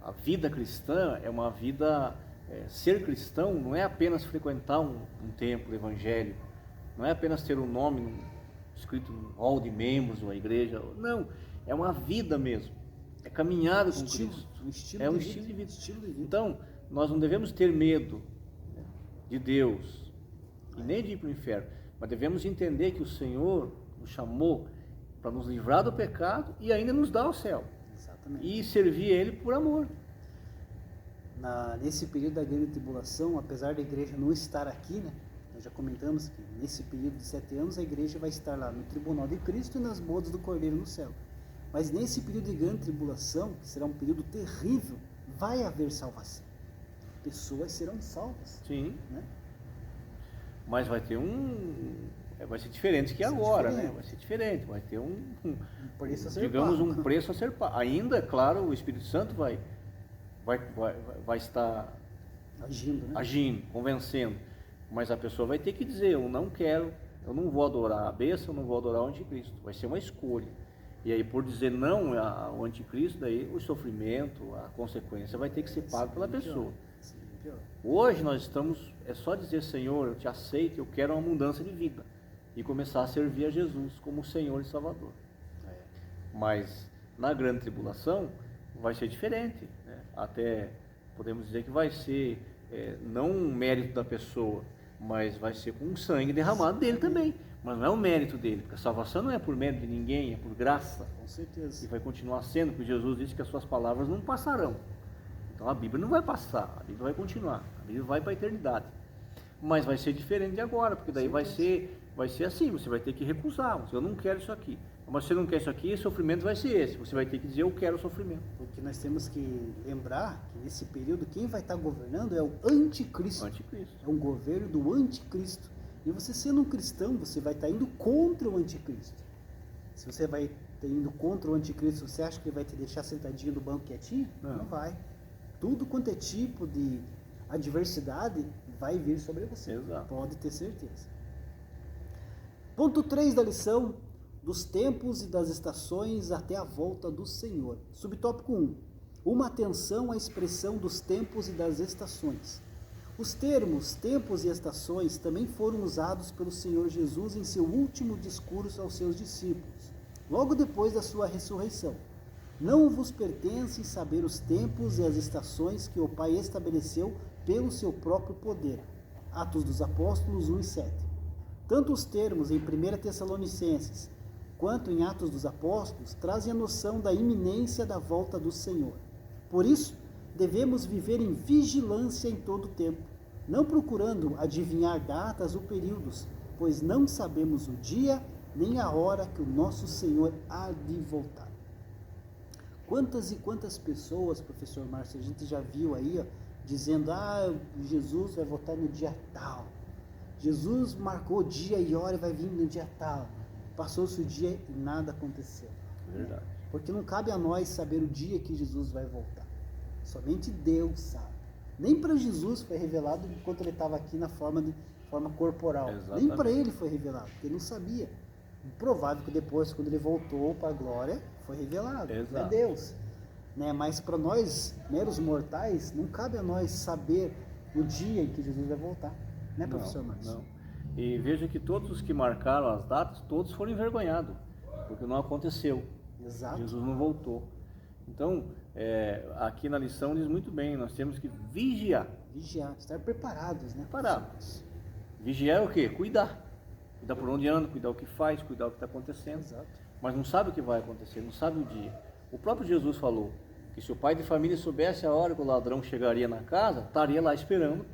A vida cristã é uma vida... ser cristão não é apenas frequentar um templo evangélico, não é apenas ter um nome escrito no hall de membros de uma igreja, não, é uma vida mesmo, é caminhada com Cristo, é um estilo de vida. Então, nós não devemos ter medo, né, de Deus e nem de ir para o inferno, mas devemos entender que o Senhor nos chamou para nos livrar do pecado e ainda nos dar o céu. Exatamente. E servir Ele por amor. Nesse período da grande tribulação, apesar da igreja não estar aqui, né, nós já comentamos que nesse período de 7 anos a igreja vai estar lá no tribunal de Cristo e nas bodas do Cordeiro no céu. Mas nesse período de grande tribulação, que será um período terrível, vai haver salvação. Pessoas serão salvas. Sim. Né? Mas vai ter vai ser diferente que agora, né? Vai ser diferente, vai ter um preço a ser digamos, pago. Um preço a ser pago. Ainda, claro, o Espírito Santo vai estar agindo, convencendo, mas a pessoa vai ter que dizer, eu não quero, eu não vou adorar a besta, eu não vou adorar o anticristo, vai ser uma escolha, e aí por dizer não ao anticristo, daí o sofrimento, a consequência vai ter que ser pago pela pessoa. Hoje nós estamos, é só dizer, Senhor, eu te aceito, eu quero uma mudança de vida, e começar a servir a Jesus como Senhor e Salvador. Mas na grande tribulação vai ser diferente, né? Até podemos dizer que vai ser não um mérito da pessoa, mas vai ser com o sangue derramado dele também, mas não é o mérito dele, porque a salvação não é por mérito de ninguém, é por graça. Com certeza. E vai continuar sendo, porque Jesus disse que as suas palavras não passarão. Então a Bíblia não vai passar, a Bíblia vai continuar, a Bíblia vai para a eternidade. Mas vai ser diferente de agora, porque daí vai ser assim, você vai ter que recusar, eu não quero isso aqui. Mas se você não quer isso aqui, o sofrimento vai ser esse. Você vai ter que dizer, eu quero o sofrimento. Porque nós temos que lembrar que nesse período, quem vai estar governando é o anticristo. É um governo do anticristo. E você sendo um cristão, você vai estar indo contra o anticristo. Se você vai estar indo contra o anticristo, você acha que ele vai te deixar sentadinho no banco quietinho? Não vai. Tudo quanto é tipo de adversidade vai vir sobre você. Exato. Pode ter certeza. Ponto 3 da lição: dos tempos e das estações até a volta do Senhor. Subtópico 1. Uma atenção à expressão dos tempos e das estações. Os termos tempos e estações também foram usados pelo Senhor Jesus em seu último discurso aos seus discípulos, logo depois da sua ressurreição. Não vos pertence saber os tempos e as estações que o Pai estabeleceu pelo seu próprio poder. Atos dos Apóstolos 1 e 7. Tanto os termos em 1 Tessalonicenses quanto em Atos dos Apóstolos trazem a noção da iminência da volta do Senhor. Por isso, devemos viver em vigilância em todo o tempo, não procurando adivinhar datas ou períodos, pois não sabemos o dia nem a hora que o nosso Senhor há de voltar. Quantas e quantas pessoas, professor Márcio, a gente já viu aí, dizendo, Jesus vai voltar no dia tal. Jesus marcou o dia e hora e vai vir no dia tal. Passou-se o dia e nada aconteceu. Verdade. Porque não cabe a nós saber o dia que Jesus vai voltar. Somente Deus sabe. Nem para Jesus foi revelado enquanto ele estava aqui na forma corporal. Exatamente. Nem para ele foi revelado, porque ele não sabia. Provável que depois, quando ele voltou para a glória, foi revelado. Exato. É Deus. Né? Mas para nós, meros mortais, não cabe a nós saber o dia em que Jesus vai voltar. Né, professor Márcio? Não. E veja que todos os que marcaram as datas, todos foram envergonhados, porque não aconteceu. Exato. Jesus não voltou. Então, aqui na lição diz muito bem, nós temos que vigiar. Vigiar, estar preparados, né? Preparados. Vigiar é o quê? Cuidar. Cuidar por onde anda, cuidar o que faz, cuidar o que está acontecendo. Exato. Mas não sabe o que vai acontecer, não sabe o dia. O próprio Jesus falou, Que se o pai de família soubesse a hora que o ladrão chegaria na casa, estaria lá esperando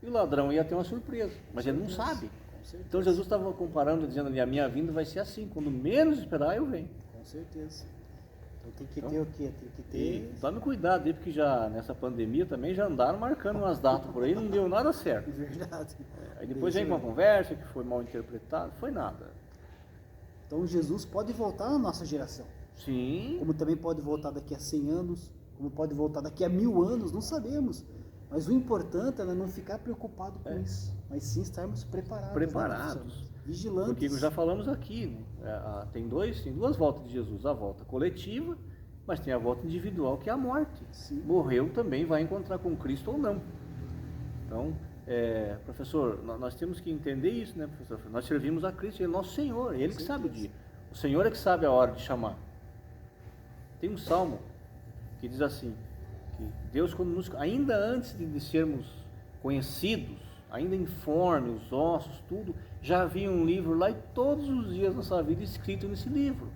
e o ladrão ia ter uma surpresa, mas ele não sabe. Então Jesus estava comparando, dizendo ali, a minha vinda vai ser assim, quando menos esperar eu venho. Com certeza. Então tem que ter o quê? Tem que ter... E tome cuidado aí, porque já nessa pandemia também já andaram marcando umas datas por aí, não deu nada certo. Verdade. Aí depois vem uma conversa que foi mal interpretada, foi nada. Então Jesus pode voltar na nossa geração. Sim. Como também pode voltar daqui a 100 anos, como pode voltar daqui a 1000 anos, não sabemos. Mas o importante é não ficar preocupado com isso, mas sim estarmos preparados. Preparados. Né, vigilantes. Porque já falamos aqui, tem duas voltas de Jesus, a volta coletiva, mas tem a volta individual, que é a morte. Sim. Morreu também, vai encontrar com Cristo ou não. Então, professor, nós temos que entender isso, né, professor? Nós servimos a Cristo, Ele é nosso Senhor, Ele que sabe o dia. O Senhor é que sabe a hora de chamar. Tem um salmo que diz assim, que Deus, quando ainda antes de sermos conhecidos, ainda informe, os ossos, tudo, já havia um livro lá e todos os dias da nossa vida escrito nesse livro.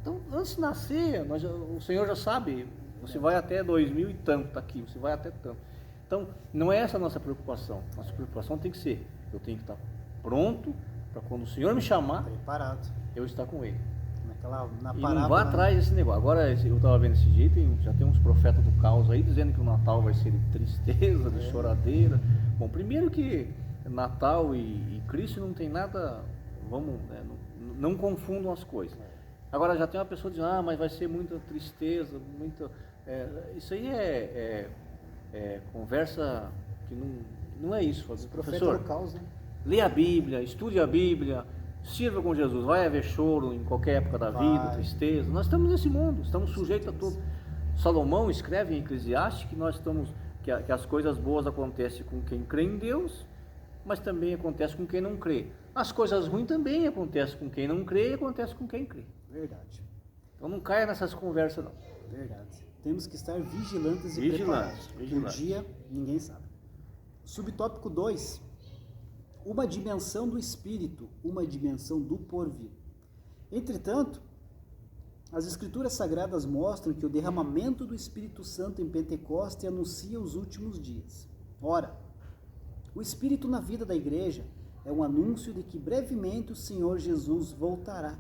Então, antes de nascer, o Senhor já sabe, você vai até 2000 e tanto, está aqui, você vai até tanto. Então, não é essa a nossa preocupação. Nossa preocupação tem que ser, eu tenho que estar pronto para quando o Senhor me chamar, preparado, eu estar com Ele. Na E parábola, não vá atrás desse negócio. Agora, eu estava vendo desse jeito, já tem uns profetas do caos aí, dizendo que o Natal vai ser de tristeza, de choradeira. Bom, primeiro que Natal e Cristo não tem nada, não confundam as coisas. Agora já tem uma pessoa dizendo, mas vai ser muita tristeza, isso aí é conversa que não é isso. Professor, do caos, né? Lê a Bíblia, estude a Bíblia, sirva com Jesus, vai haver choro em qualquer época da vida, tristeza. Nós estamos nesse mundo, estamos sujeitos a tudo. Salomão escreve em Eclesiastes que que as coisas boas acontecem com quem crê em Deus, mas também acontece com quem não crê. As coisas ruins também acontecem com quem não crê e acontecem com quem crê. Verdade. Então não caia nessas conversas não. Verdade. Temos que estar vigilantes e preparados. Um dia, ninguém sabe. Subtópico 2. Uma dimensão do Espírito, uma dimensão do porvir. Entretanto, as Escrituras Sagradas mostram que o derramamento do Espírito Santo em Pentecostes anuncia os últimos dias. Ora, o Espírito na vida da igreja é um anúncio de que brevemente o Senhor Jesus voltará.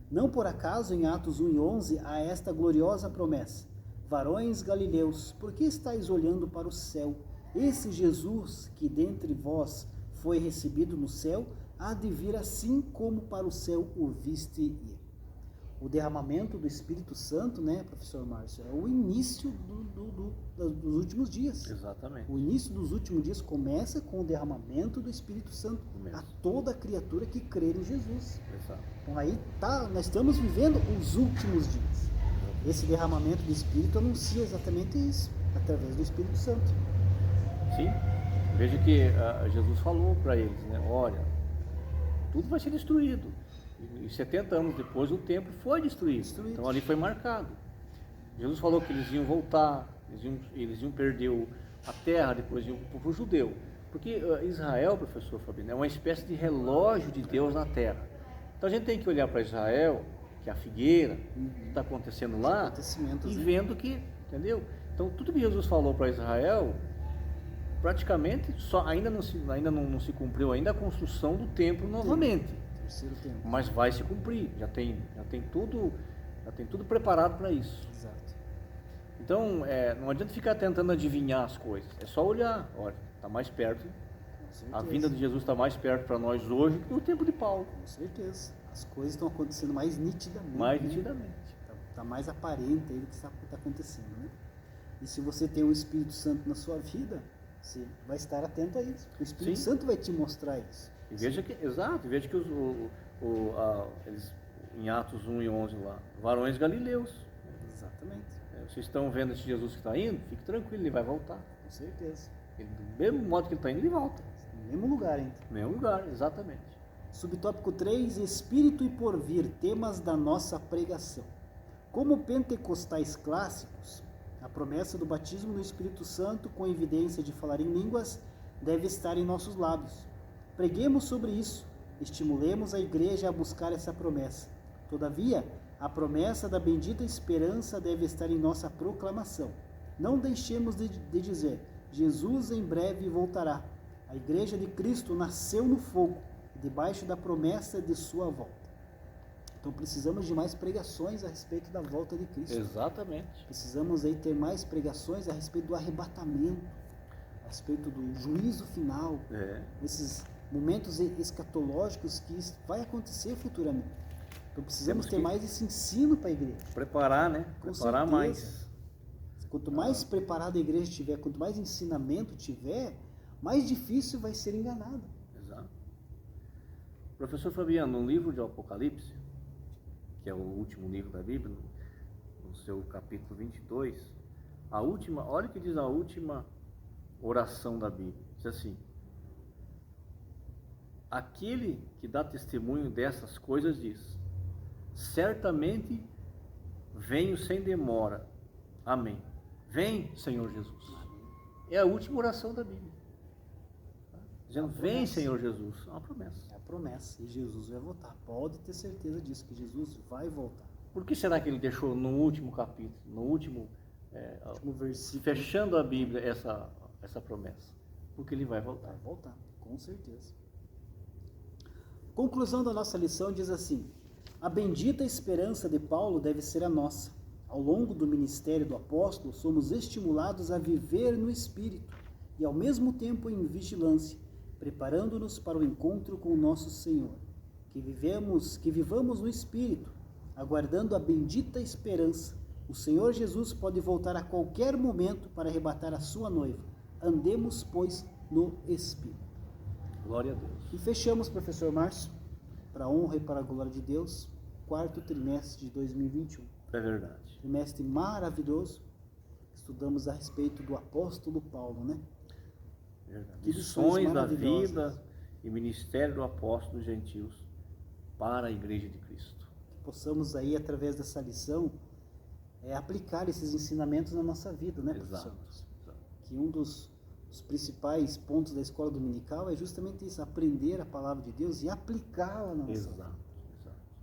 Não por acaso em Atos 1:11 há esta gloriosa promessa: varões galileus, por que estáis olhando para o céu? Esse Jesus que dentre vós foi recebido no céu, há de vir assim como para o céu o viste ir. O derramamento do Espírito Santo, né, professor Márcio, é o início dos últimos dias. Exatamente. O início dos últimos dias começa com o derramamento do Espírito Santo a toda criatura que crer em Jesus. Exato. Então aí nós estamos vivendo os últimos dias. Esse derramamento do Espírito anuncia exatamente isso, através do Espírito Santo. Sim. Veja que Jesus falou para eles, né? Olha, tudo vai ser destruído. E 70 anos depois o templo foi destruído. Então ali foi marcado. Jesus falou que eles iam voltar, eles iam perder a terra, depois iam para o judeu. Porque Israel, professor Fabino, é uma espécie de relógio de Deus na terra. Então a gente tem que olhar para Israel, que é a figueira, que está acontecendo lá, e vendo que, entendeu? Então tudo que Jesus falou para Israel, praticamente ainda não se cumpriu ainda a construção do templo novamente. Mas vai se cumprir, já tem tudo preparado para isso. Exato. Então não adianta ficar tentando adivinhar as coisas, é só olhar, olha, está mais perto, a vinda de Jesus está mais perto para nós hoje do que no tempo de Paulo. Com certeza, as coisas estão acontecendo mais nitidamente. Mais nitidamente. Está mais aparente aí do que está acontecendo, né? E se você tem o Espírito Santo na sua vida, você vai estar atento a isso. O Espírito Santo vai te mostrar isso. E veja que, veja que eles, em Atos 1:11 lá, varões galileus. Exatamente. Vocês estão vendo esse Jesus que está indo? Fique tranquilo, ele vai voltar. Com certeza. Do mesmo modo que ele está indo, ele volta. No mesmo lugar ainda. No mesmo lugar, exatamente. Subtópico 3, Espírito e porvir, temas da nossa pregação. Como pentecostais clássicos, a promessa do batismo no Espírito Santo, com evidência de falar em línguas, deve estar em nossos lábios. Preguemos sobre isso, estimulemos a igreja a buscar essa promessa. Todavia, A promessa da bendita esperança deve estar em nossa proclamação. Não deixemos de dizer: Jesus em breve voltará. A Igreja de Cristo nasceu no fogo, debaixo da promessa de sua volta. Então precisamos de mais pregações a respeito da volta de Cristo. Exatamente. Precisamos aí ter mais pregações a respeito do arrebatamento, a respeito do juízo final, esses momentos escatológicos que vai acontecer futuramente. Então precisamos ter mais esse ensino para a igreja. Preparar, né? Com Preparar certeza. mais. Quanto mais preparada a igreja tiver, quanto mais ensinamento tiver, mais difícil vai ser enganada. Exato. Professor Fabiano, no livro de Apocalipse, que é o último livro da Bíblia, no seu capítulo 22, olha o que diz a última oração da Bíblia. Diz assim: aquele que dá testemunho dessas coisas diz: certamente venho sem demora. Amém. Vem, Senhor Jesus. É a última oração da Bíblia. Dizendo: vem, Senhor Jesus. É uma promessa. É a promessa. E Jesus vai voltar. Pode ter certeza disso, que Jesus vai voltar. Por que será que ele deixou no último capítulo, no último versículo, fechando a Bíblia, essa promessa? Porque ele vai voltar. Vai voltar, com certeza. Conclusão da nossa lição diz assim: a bendita esperança de Paulo deve ser a nossa. Ao longo do ministério do apóstolo, somos estimulados a viver no Espírito e ao mesmo tempo em vigilância, preparando-nos para o encontro com o nosso Senhor. Que vivamos no Espírito, aguardando a bendita esperança. O Senhor Jesus pode voltar a qualquer momento para arrebatar a sua noiva. Andemos, pois, no Espírito. Glória a Deus. E fechamos, professor Márcio, para a honra e para a glória de Deus, 4º trimestre de 2021. É verdade. Trimestre maravilhoso. Estudamos a respeito do apóstolo Paulo, né? Verdade. Lições da vida e ministério do apóstolo dos gentios para a Igreja de Cristo. Que possamos aí, através dessa lição, aplicar esses ensinamentos na nossa vida, né, professor? Exato. Que um dos principais pontos da escola dominical é justamente isso: aprender a palavra de Deus e aplicá-la na nossa vida.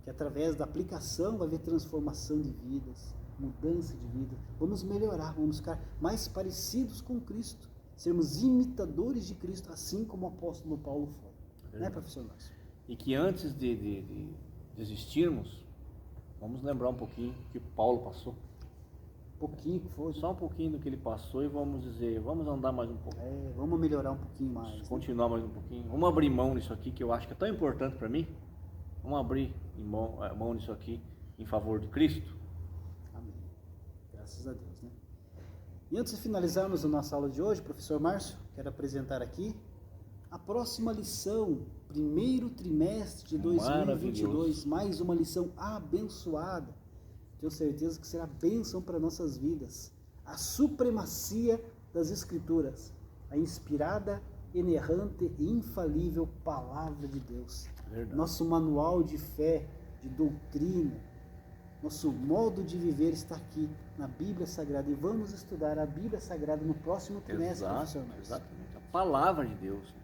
Que através da aplicação vai haver transformação de vidas, mudança de vida. Vamos melhorar, vamos ficar mais parecidos com Cristo, sermos imitadores de Cristo, assim como o apóstolo Paulo foi. Né, professor Márcio? E que antes de desistirmos, vamos lembrar um pouquinho que Paulo passou. Pouquinho que foi. Só um pouquinho do que ele passou e vamos dizer: vamos andar mais um pouco. Vamos melhorar um pouquinho mais. Continuar mais um pouquinho. Vamos abrir mão nisso aqui, que eu acho que é tão importante para mim. Vamos abrir mão nisso aqui em favor de Cristo. Amém. Graças a Deus, né? E antes de finalizarmos a nossa aula de hoje, professor Márcio, quero apresentar aqui a próxima lição, 1º trimestre de 2022, mais uma lição abençoada. Tenho certeza que será bênção para nossas vidas. A supremacia das Escrituras, a inspirada, inerrante e infalível Palavra de Deus. Verdade. Nosso manual de fé, de doutrina, nosso modo de viver está aqui na Bíblia Sagrada. E vamos estudar a Bíblia Sagrada no próximo trimestre, professor Márcio. Exatamente. A Palavra de Deus.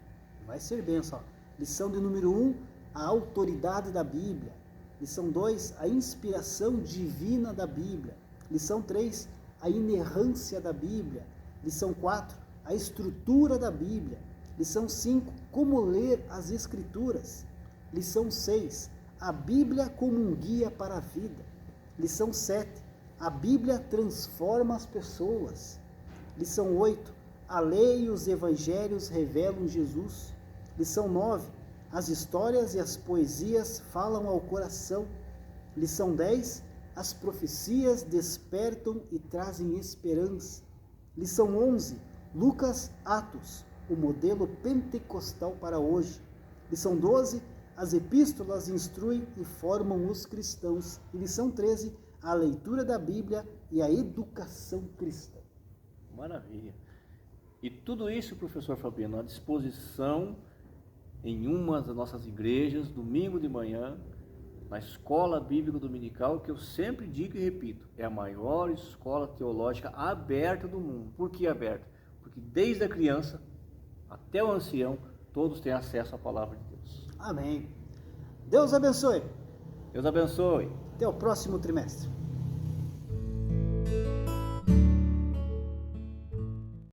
Vai ser bênção. Lição de número 1, a autoridade da Bíblia. Lição 2, a inspiração divina da Bíblia. Lição 3, a inerrância da Bíblia. Lição 4, a estrutura da Bíblia. Lição 5, como ler as Escrituras. Lição 6, a Bíblia como um guia para a vida. Lição 7, a Bíblia transforma as pessoas. Lição 8, a lei e os evangelhos revelam Jesus. Lição 9, as histórias e as poesias falam ao coração. Lição 10, as profecias despertam e trazem esperança. Lição 11, Lucas, Atos, o modelo pentecostal para hoje. Lição 12, as epístolas instruem e formam os cristãos. E lição 13, a leitura da Bíblia e a educação cristã. Maravilha. E tudo isso, professor Fabiano, à disposição em uma das nossas igrejas, domingo de manhã, na Escola Bíblica Dominical, que eu sempre digo e repito, é a maior escola teológica aberta do mundo. Por que aberta? Porque desde a criança até o ancião, todos têm acesso à palavra de Deus. Amém. Deus abençoe. Deus abençoe. Até o próximo trimestre.